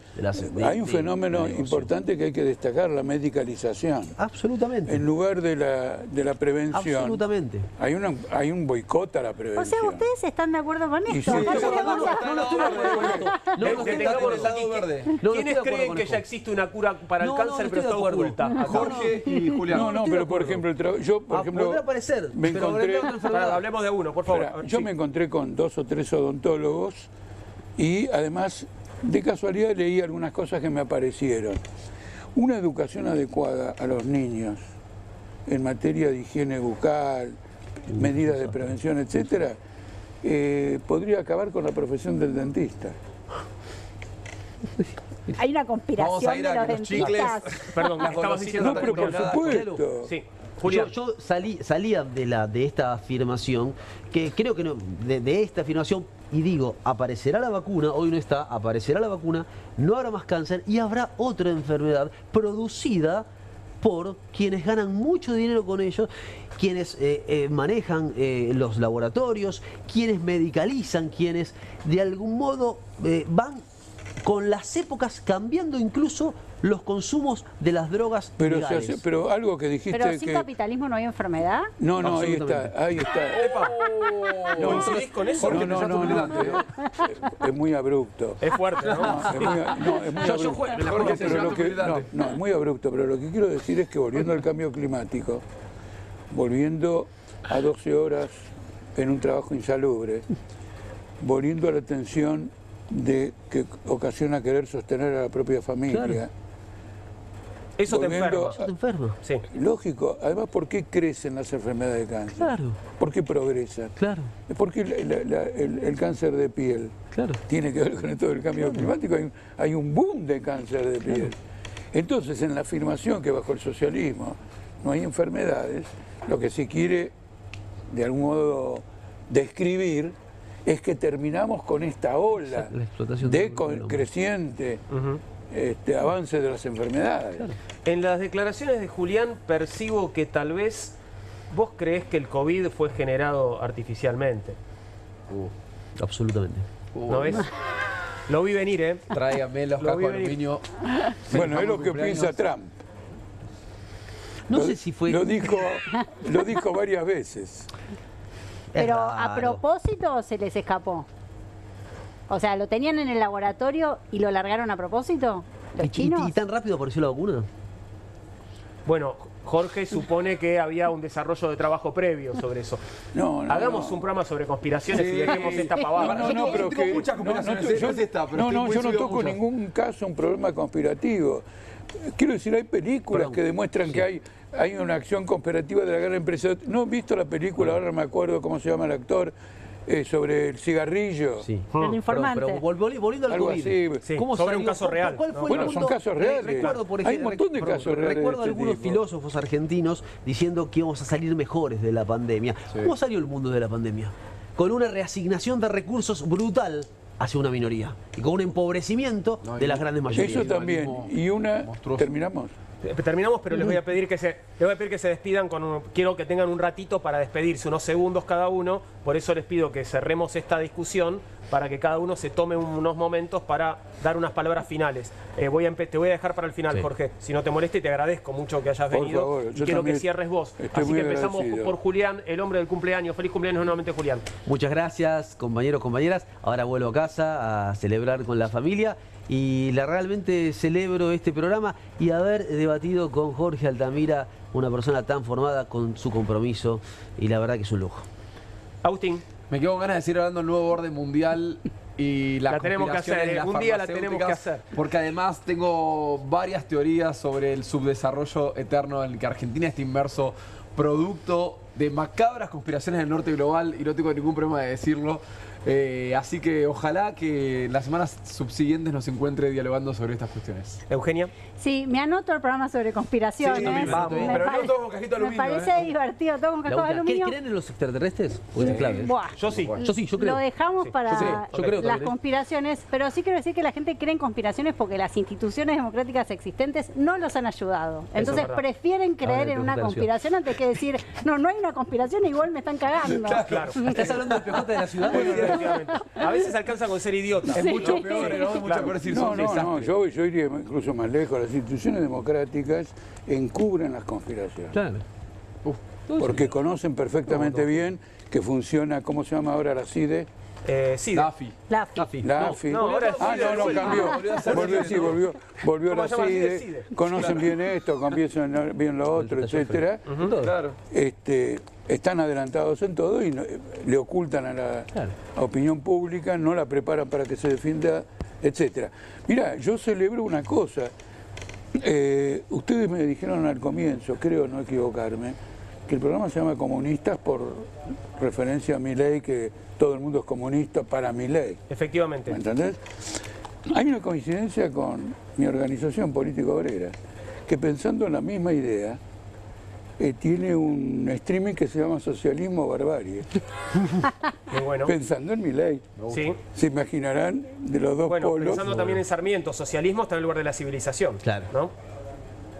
Hay un fenómeno importante que hay que destacar, la medicalización. Absolutamente. En lugar de la prevención. Absolutamente. Hay un boicot a la prevención. O sea, ¿ustedes están de acuerdo con esto? ¿Quiénes creen que ya existe una cura para el cáncer pero está oculta? Jorge y Julián. No, pero por ejemplo, podrá aparecer, me encontré... Hablemos de uno, por favor. Yo me encontré con 2 o 3 odontólogos y además, de casualidad, leí algunas cosas que me aparecieron. Una educación adecuada a los niños en materia de higiene bucal, medidas de prevención, etcétera, podría acabar con la profesión del dentista. Hay una conspiración de los dentistas. Perdón, estabas diciendo... No, pero por supuesto. Sí. Yo salía de esta afirmación, que creo que no, de esta afirmación, y digo, aparecerá la vacuna, hoy no está, aparecerá la vacuna, no habrá más cáncer y habrá otra enfermedad producida por quienes ganan mucho dinero con ellos, quienes manejan los laboratorios, quienes medicalizan, quienes de algún modo van con las épocas, cambiando incluso los consumos de las drogas legales. Pero algo que dijiste pero sin capitalismo no hay enfermedad. No, ahí está. ¿Coincidís con eso? No, es muy abrupto. Es fuerte, ¿no? Es muy abrupto. Es muy abrupto, pero lo que quiero decir es que volviendo al cambio climático, volviendo a 12 horas en un trabajo insalubre, volviendo a la tensión que ocasiona querer sostener a la propia familia. Claro. Eso te enferma. Sí. Lógico. Además, ¿por qué crecen las enfermedades de cáncer? Claro. ¿Por qué progresan? Claro. ¿Por qué el cáncer de piel? Claro. Tiene que ver con esto del cambio climático. Hay un boom de cáncer de piel. Claro. Entonces, en la afirmación que bajo el socialismo no hay enfermedades, lo que se quiere, de algún modo, describir es que terminamos con esta ola de creciente avance de las enfermedades. Claro. En las declaraciones de Julián percibo que tal vez vos creés que el COVID fue generado artificialmente. Absolutamente. ¿No ves? Lo vi venir, ¿eh? Tráigame los cascos de aluminio. Bueno, es lo que piensa Trump. No sé si fue... Lo dijo varias veces. Pero a propósito se les escapó. O sea, ¿lo tenían en el laboratorio y lo largaron a propósito? ¿Los chinos? ¿Y tan rápido apareció la vacuna? Bueno, Jorge supone que había un desarrollo de trabajo previo sobre eso. Hagamos un programa sobre conspiraciones y dejemos esta pavada. Pero yo no toco ningún caso un problema conspirativo. Quiero decir, hay películas que demuestran que hay una acción conspirativa de la gran empresa. No he visto la película, ahora no me acuerdo cómo se llama el actor, sobre el cigarrillo. Sí. El informante. Pero volviendo al COVID. Así. ¿Cómo sobre salió? un caso real. ¿Cuál fue Bueno, el son mundo? casos reales. Recuerdo, por Hay ejemplo, un montón de casos reales. Recuerdo de este algunos tipo. filósofos argentinos diciendo que íbamos a salir mejores de la pandemia. ¿Cómo salió el mundo de la pandemia? Con una reasignación de recursos brutal hacia una minoría y con un empobrecimiento de las grandes mayorías. Eso también. Y terminamos. Terminamos, pero les voy a pedir que se despidan quiero que tengan un ratito para despedirse, unos segundos cada uno. Por eso les pido que cerremos esta discusión para que cada uno se tome unos momentos para dar unas palabras finales. Te voy a dejar para el final, Jorge. Si no te molesta, y te agradezco mucho que hayas venido. Por favor, y quiero que cierres vos. Así que empezamos por Julián, el hombre del cumpleaños. Feliz cumpleaños nuevamente, Julián. Muchas gracias, compañeros, compañeras. Ahora vuelvo a casa a celebrar con la familia. Y realmente celebro este programa y haber debatido con Jorge Altamira, una persona tan formada con su compromiso, y la verdad que es un lujo. Agustín. Me quedo con ganas de seguir hablando del nuevo orden mundial y la tenemos que hacer, un día la tenemos que hacer. Porque además tengo varias teorías sobre el subdesarrollo eterno en el que Argentina está inmerso, producto de macabras conspiraciones del norte global, y no tengo ningún problema de decirlo. Así que ojalá que las semanas subsiguientes nos encuentre dialogando sobre estas cuestiones. Eugenia. Sí, me anoto el programa sobre conspiraciones. Sí, vamos. Pero no todo con cajito de aluminio. Me parece divertido, todo con cajito de aluminio. ¿Creen en los extraterrestres? ¿O es clave? Yo sí. Yo creo. Lo dejamos para yo creo las conspiraciones, pero sí quiero decir que la gente cree en conspiraciones porque las instituciones democráticas existentes no los han ayudado. Entonces prefieren creer en una conspiración antes que decir, no hay una conspiración, igual me están cagando. Claro. ¿Estás hablando del PJ de la ciudad? A veces alcanza con ser idiota. Es mucho peor, ¿no? Es mucho peor decir no, yo iría incluso más lejos. Las instituciones democráticas encubren las conspiraciones. Claro. Porque conocen perfectamente bien que funciona, ¿cómo se llama ahora la CIDE? CIDE. La AFI. No, ahora cambió. Volvió la CIDE. Conocen bien esto, conocen bien lo otro, etcétera. Claro. Están adelantados en todo y le ocultan a la opinión pública, no la preparan para que se defienda, etcétera. Mira, yo celebro una cosa. Ustedes me dijeron al comienzo, creo no equivocarme, que el programa se llama Comunistas por referencia a Milei, que todo el mundo es comunista para Milei. Efectivamente. ¿Me entendés? Hay una coincidencia con mi organización político-obrera, que pensando en la misma idea, tiene un streaming que se llama Socialismo Barbarie. Muy bueno. Pensando en Milei. Sí. Se imaginarán de los dos polos. Pensando también en Sarmiento, socialismo está en el lugar de la civilización. Claro. ¿No?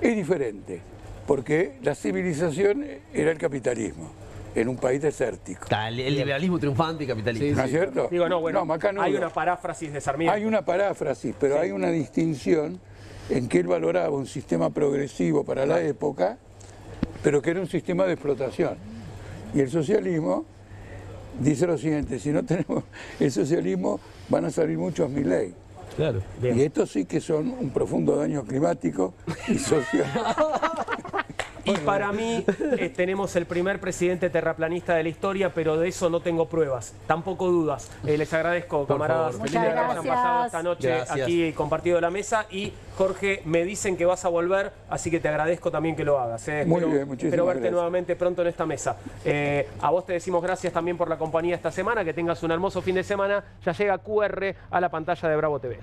Es diferente, porque la civilización era el capitalismo. en un país desértico. El liberalismo triunfante y capitalista. ¿No es cierto? Digo, no, bueno, macanudo. hay una paráfrasis de Sarmiento. Hay una paráfrasis, pero hay una distinción en que él valoraba un sistema progresivo para la época, pero que era un sistema de explotación. Y el socialismo dice lo siguiente: si no tenemos el socialismo, van a salir muchos Milei. Claro. Bien. Y estos sí que son un profundo daño climático y social. Y para mí tenemos el primer presidente terraplanista de la historia, pero de eso no tengo pruebas, tampoco dudas. Les agradezco, camaradas, Muchas que hayan gracias. pasado esta noche Gracias. aquí compartido la mesa. Y Jorge, me dicen que vas a volver, así que te agradezco también que lo hagas. Muy bien, muchísimas espero verte gracias. nuevamente pronto en esta mesa. A vos te decimos gracias también por la compañía esta semana, que tengas un hermoso fin de semana. Ya llega QR a la pantalla de Bravo TV.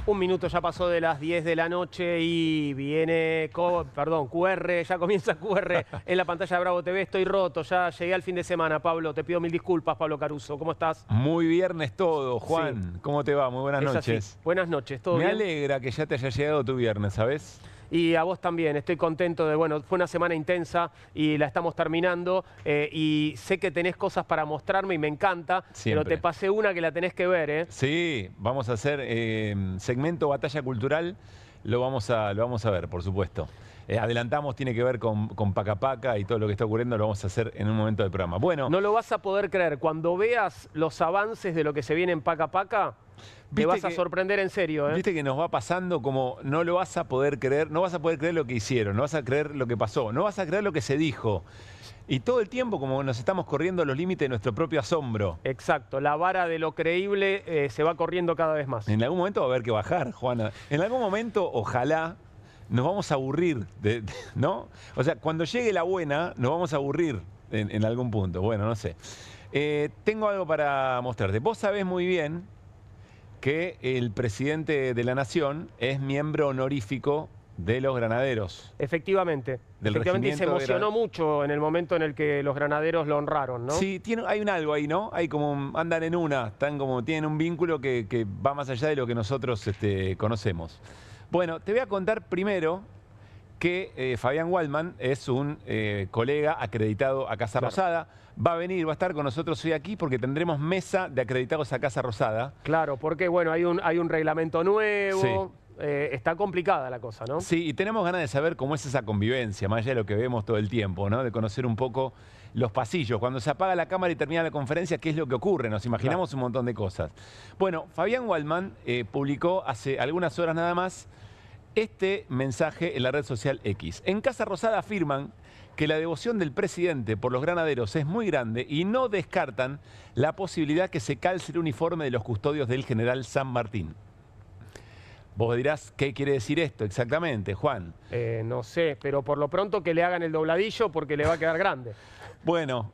Un minuto ya pasó de las 10 de la noche y viene, QR, ya comienza QR en la pantalla de Bravo TV. Estoy roto, ya llegué al fin de semana, Pablo. Te pido mil disculpas, Pablo Caruso. ¿Cómo estás? Muy viernes todo, Juan. Sí. ¿Cómo te va? Muy buenas noches. Así. Buenas noches, ¿todo bien? Me alegra que ya te haya llegado tu viernes, ¿sabes? Y a vos también, estoy contento de, bueno, fue una semana intensa y la estamos terminando y sé que tenés cosas para mostrarme y me encanta, Siempre. Pero te pasé una que la tenés que ver, ¿eh? Sí, vamos a hacer segmento Batalla Cultural, lo vamos a ver, por supuesto. Adelantamos, tiene que ver con Paca Paca y todo lo que está ocurriendo, lo vamos a hacer en un momento del programa. Bueno. No lo vas a poder creer, cuando veas los avances de lo que se viene en Paca Paca, te vas a sorprender en serio, ¿eh? Viste que nos va pasando como no lo vas a poder creer, no vas a poder creer lo que hicieron, no vas a creer lo que pasó, no vas a creer lo que se dijo. Y todo el tiempo como nos estamos corriendo los límites de nuestro propio asombro. Exacto, la vara de lo creíble se va corriendo cada vez más. En algún momento va a haber que bajar, Juana. En algún momento, ojalá, nos vamos a aburrir, ¿no? O sea, cuando llegue la buena, nos vamos a aburrir en algún punto. Bueno, no sé. Tengo algo para mostrarte. Vos sabés muy bien que el presidente de la Nación es miembro honorífico de los granaderos. Efectivamente. Efectivamente, y se emocionó mucho en el momento en el que los granaderos lo honraron, ¿no? Sí, hay un algo ahí, ¿no? Hay como, andan en una, tienen un vínculo que va más allá de lo que nosotros conocemos. Bueno, te voy a contar primero que Fabián Waldman es un colega acreditado a Casa Rosada. Va a venir, va a estar con nosotros hoy aquí porque tendremos mesa de acreditados a Casa Rosada. Claro, porque bueno, hay un reglamento nuevo. Sí. Está complicada la cosa, ¿no? Sí, y tenemos ganas de saber cómo es esa convivencia, más allá de lo que vemos todo el tiempo, ¿no? De conocer un poco los pasillos. Cuando se apaga la cámara y termina la conferencia, ¿qué es lo que ocurre? Nos imaginamos un montón de cosas. Bueno, Fabián Waldman publicó hace algunas horas nada más este mensaje en la red social X. En Casa Rosada afirman que la devoción del presidente por los granaderos es muy grande y no descartan la posibilidad que se calce el uniforme de los custodios del general San Martín. Vos dirás, ¿qué quiere decir esto exactamente, Juan? No sé, pero por lo pronto que le hagan el dobladillo porque le va a quedar grande. Bueno,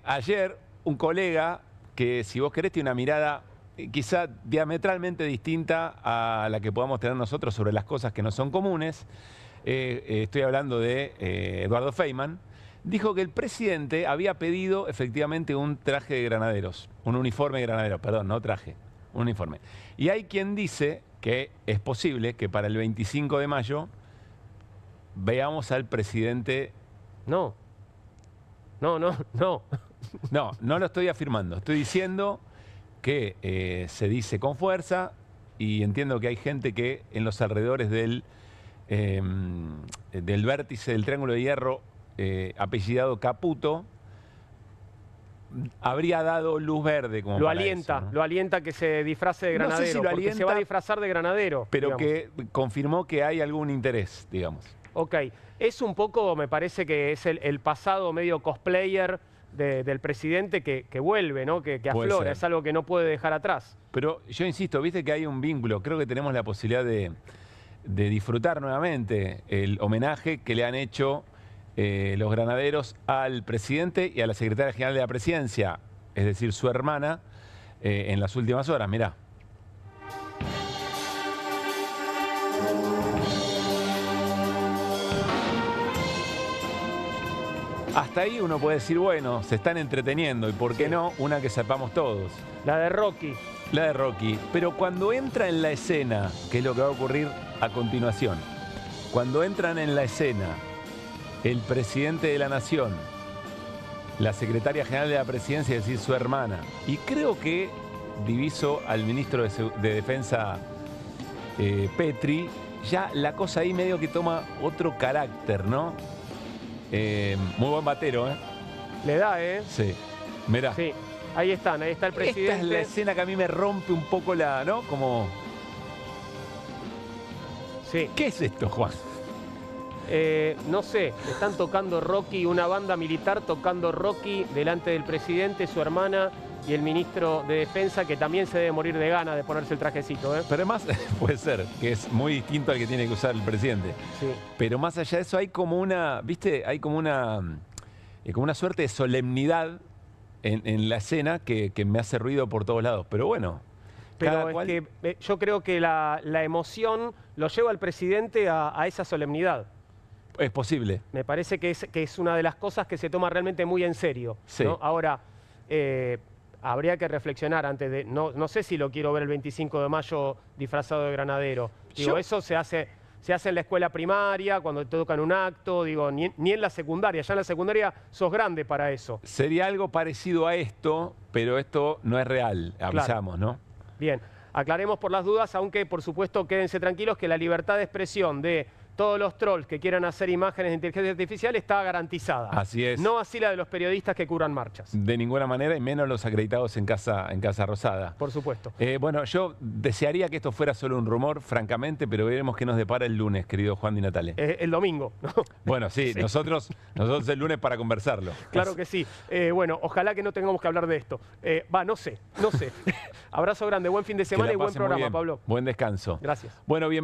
ayer un colega que, si vos querés, tiene una mirada quizá diametralmente distinta a la que podamos tener nosotros sobre las cosas que no son comunes, estoy hablando de Eduardo Feynman, dijo que el presidente había pedido efectivamente un traje de granaderos, un uniforme de granaderos, perdón, no traje, un uniforme. Y hay quien dice que es posible que para el 25 de mayo veamos al presidente... No. No lo estoy afirmando. Estoy diciendo que se dice con fuerza y entiendo que hay gente que en los alrededores del vértice del Triángulo de Hierro, apellidado Caputo, habría dado luz verde como lo para alienta, eso, ¿no? Lo alienta que se disfrace de granadero, no sé si lo alienta, porque se va a disfrazar de granadero. Pero digamos, que confirmó que hay algún interés, digamos. Ok, es un poco, me parece que es el pasado medio cosplayer del presidente que vuelve, ¿no? Que aflora, es algo que no puede dejar atrás. Pero yo insisto, viste que hay un vínculo, creo que tenemos la posibilidad de disfrutar nuevamente el homenaje que le han hecho los granaderos al presidente y a la secretaria general de la presidencia, es decir, su hermana, en las últimas horas. Mirá. Hasta ahí uno puede decir, bueno, se están entreteniendo y por qué no, una que sepamos todos. La de Rocky. La de Rocky. Pero cuando entra en la escena, que es lo que va a ocurrir a continuación, cuando entran en la escena el presidente de la Nación, la secretaria general de la presidencia, es decir, su hermana, y creo que diviso al ministro de Defensa Petri, ya la cosa ahí medio que toma otro carácter, ¿no? Muy buen batero, ¿eh? Le da, ¿eh? Sí, mirá. Sí, ahí está el presidente. Esta es la escena que a mí me rompe un poco ¿no? Como... Sí. ¿Qué es esto, Juan? No sé, están tocando Rocky, una banda militar tocando Rocky delante del presidente, su hermana y el ministro de Defensa, que también se debe morir de ganas de ponerse el trajecito, ¿eh? Pero además, puede ser, que es muy distinto al que tiene que usar el presidente. Sí. Pero más allá de eso hay como una, ¿viste? Hay como una suerte de solemnidad en la escena que me hace ruido por todos lados. Pero bueno, pero es que yo creo que la emoción lo lleva al presidente a esa solemnidad. Es posible. Me parece que es una de las cosas que se toma realmente muy en serio. Sí. ¿no? Ahora, habría que reflexionar antes de... No sé si lo quiero ver el 25 de mayo disfrazado de granadero. Digo, eso se hace en la escuela primaria, cuando te tocan un acto, digo, ni en la secundaria. Ya en la secundaria sos grande para eso. Sería algo parecido a esto, pero esto no es real, avisamos, claro. ¿no? Bien, aclaremos por las dudas, aunque por supuesto quédense tranquilos que la libertad de expresión de todos los trolls que quieran hacer imágenes de inteligencia artificial está garantizada. Así es. No así la de los periodistas que cubran marchas. De ninguna manera, y menos los acreditados en Casa Rosada. Por supuesto. Bueno, yo desearía que esto fuera solo un rumor, francamente, pero veremos qué nos depara el lunes, querido Juan Di Natale. El domingo, ¿no? Bueno, sí, sí. Nosotros el lunes para conversarlo. Claro que sí. Bueno, ojalá que no tengamos que hablar de esto. No sé. Abrazo grande, buen fin de semana y buen programa, Pablo. Buen descanso. Gracias. Bueno, bien.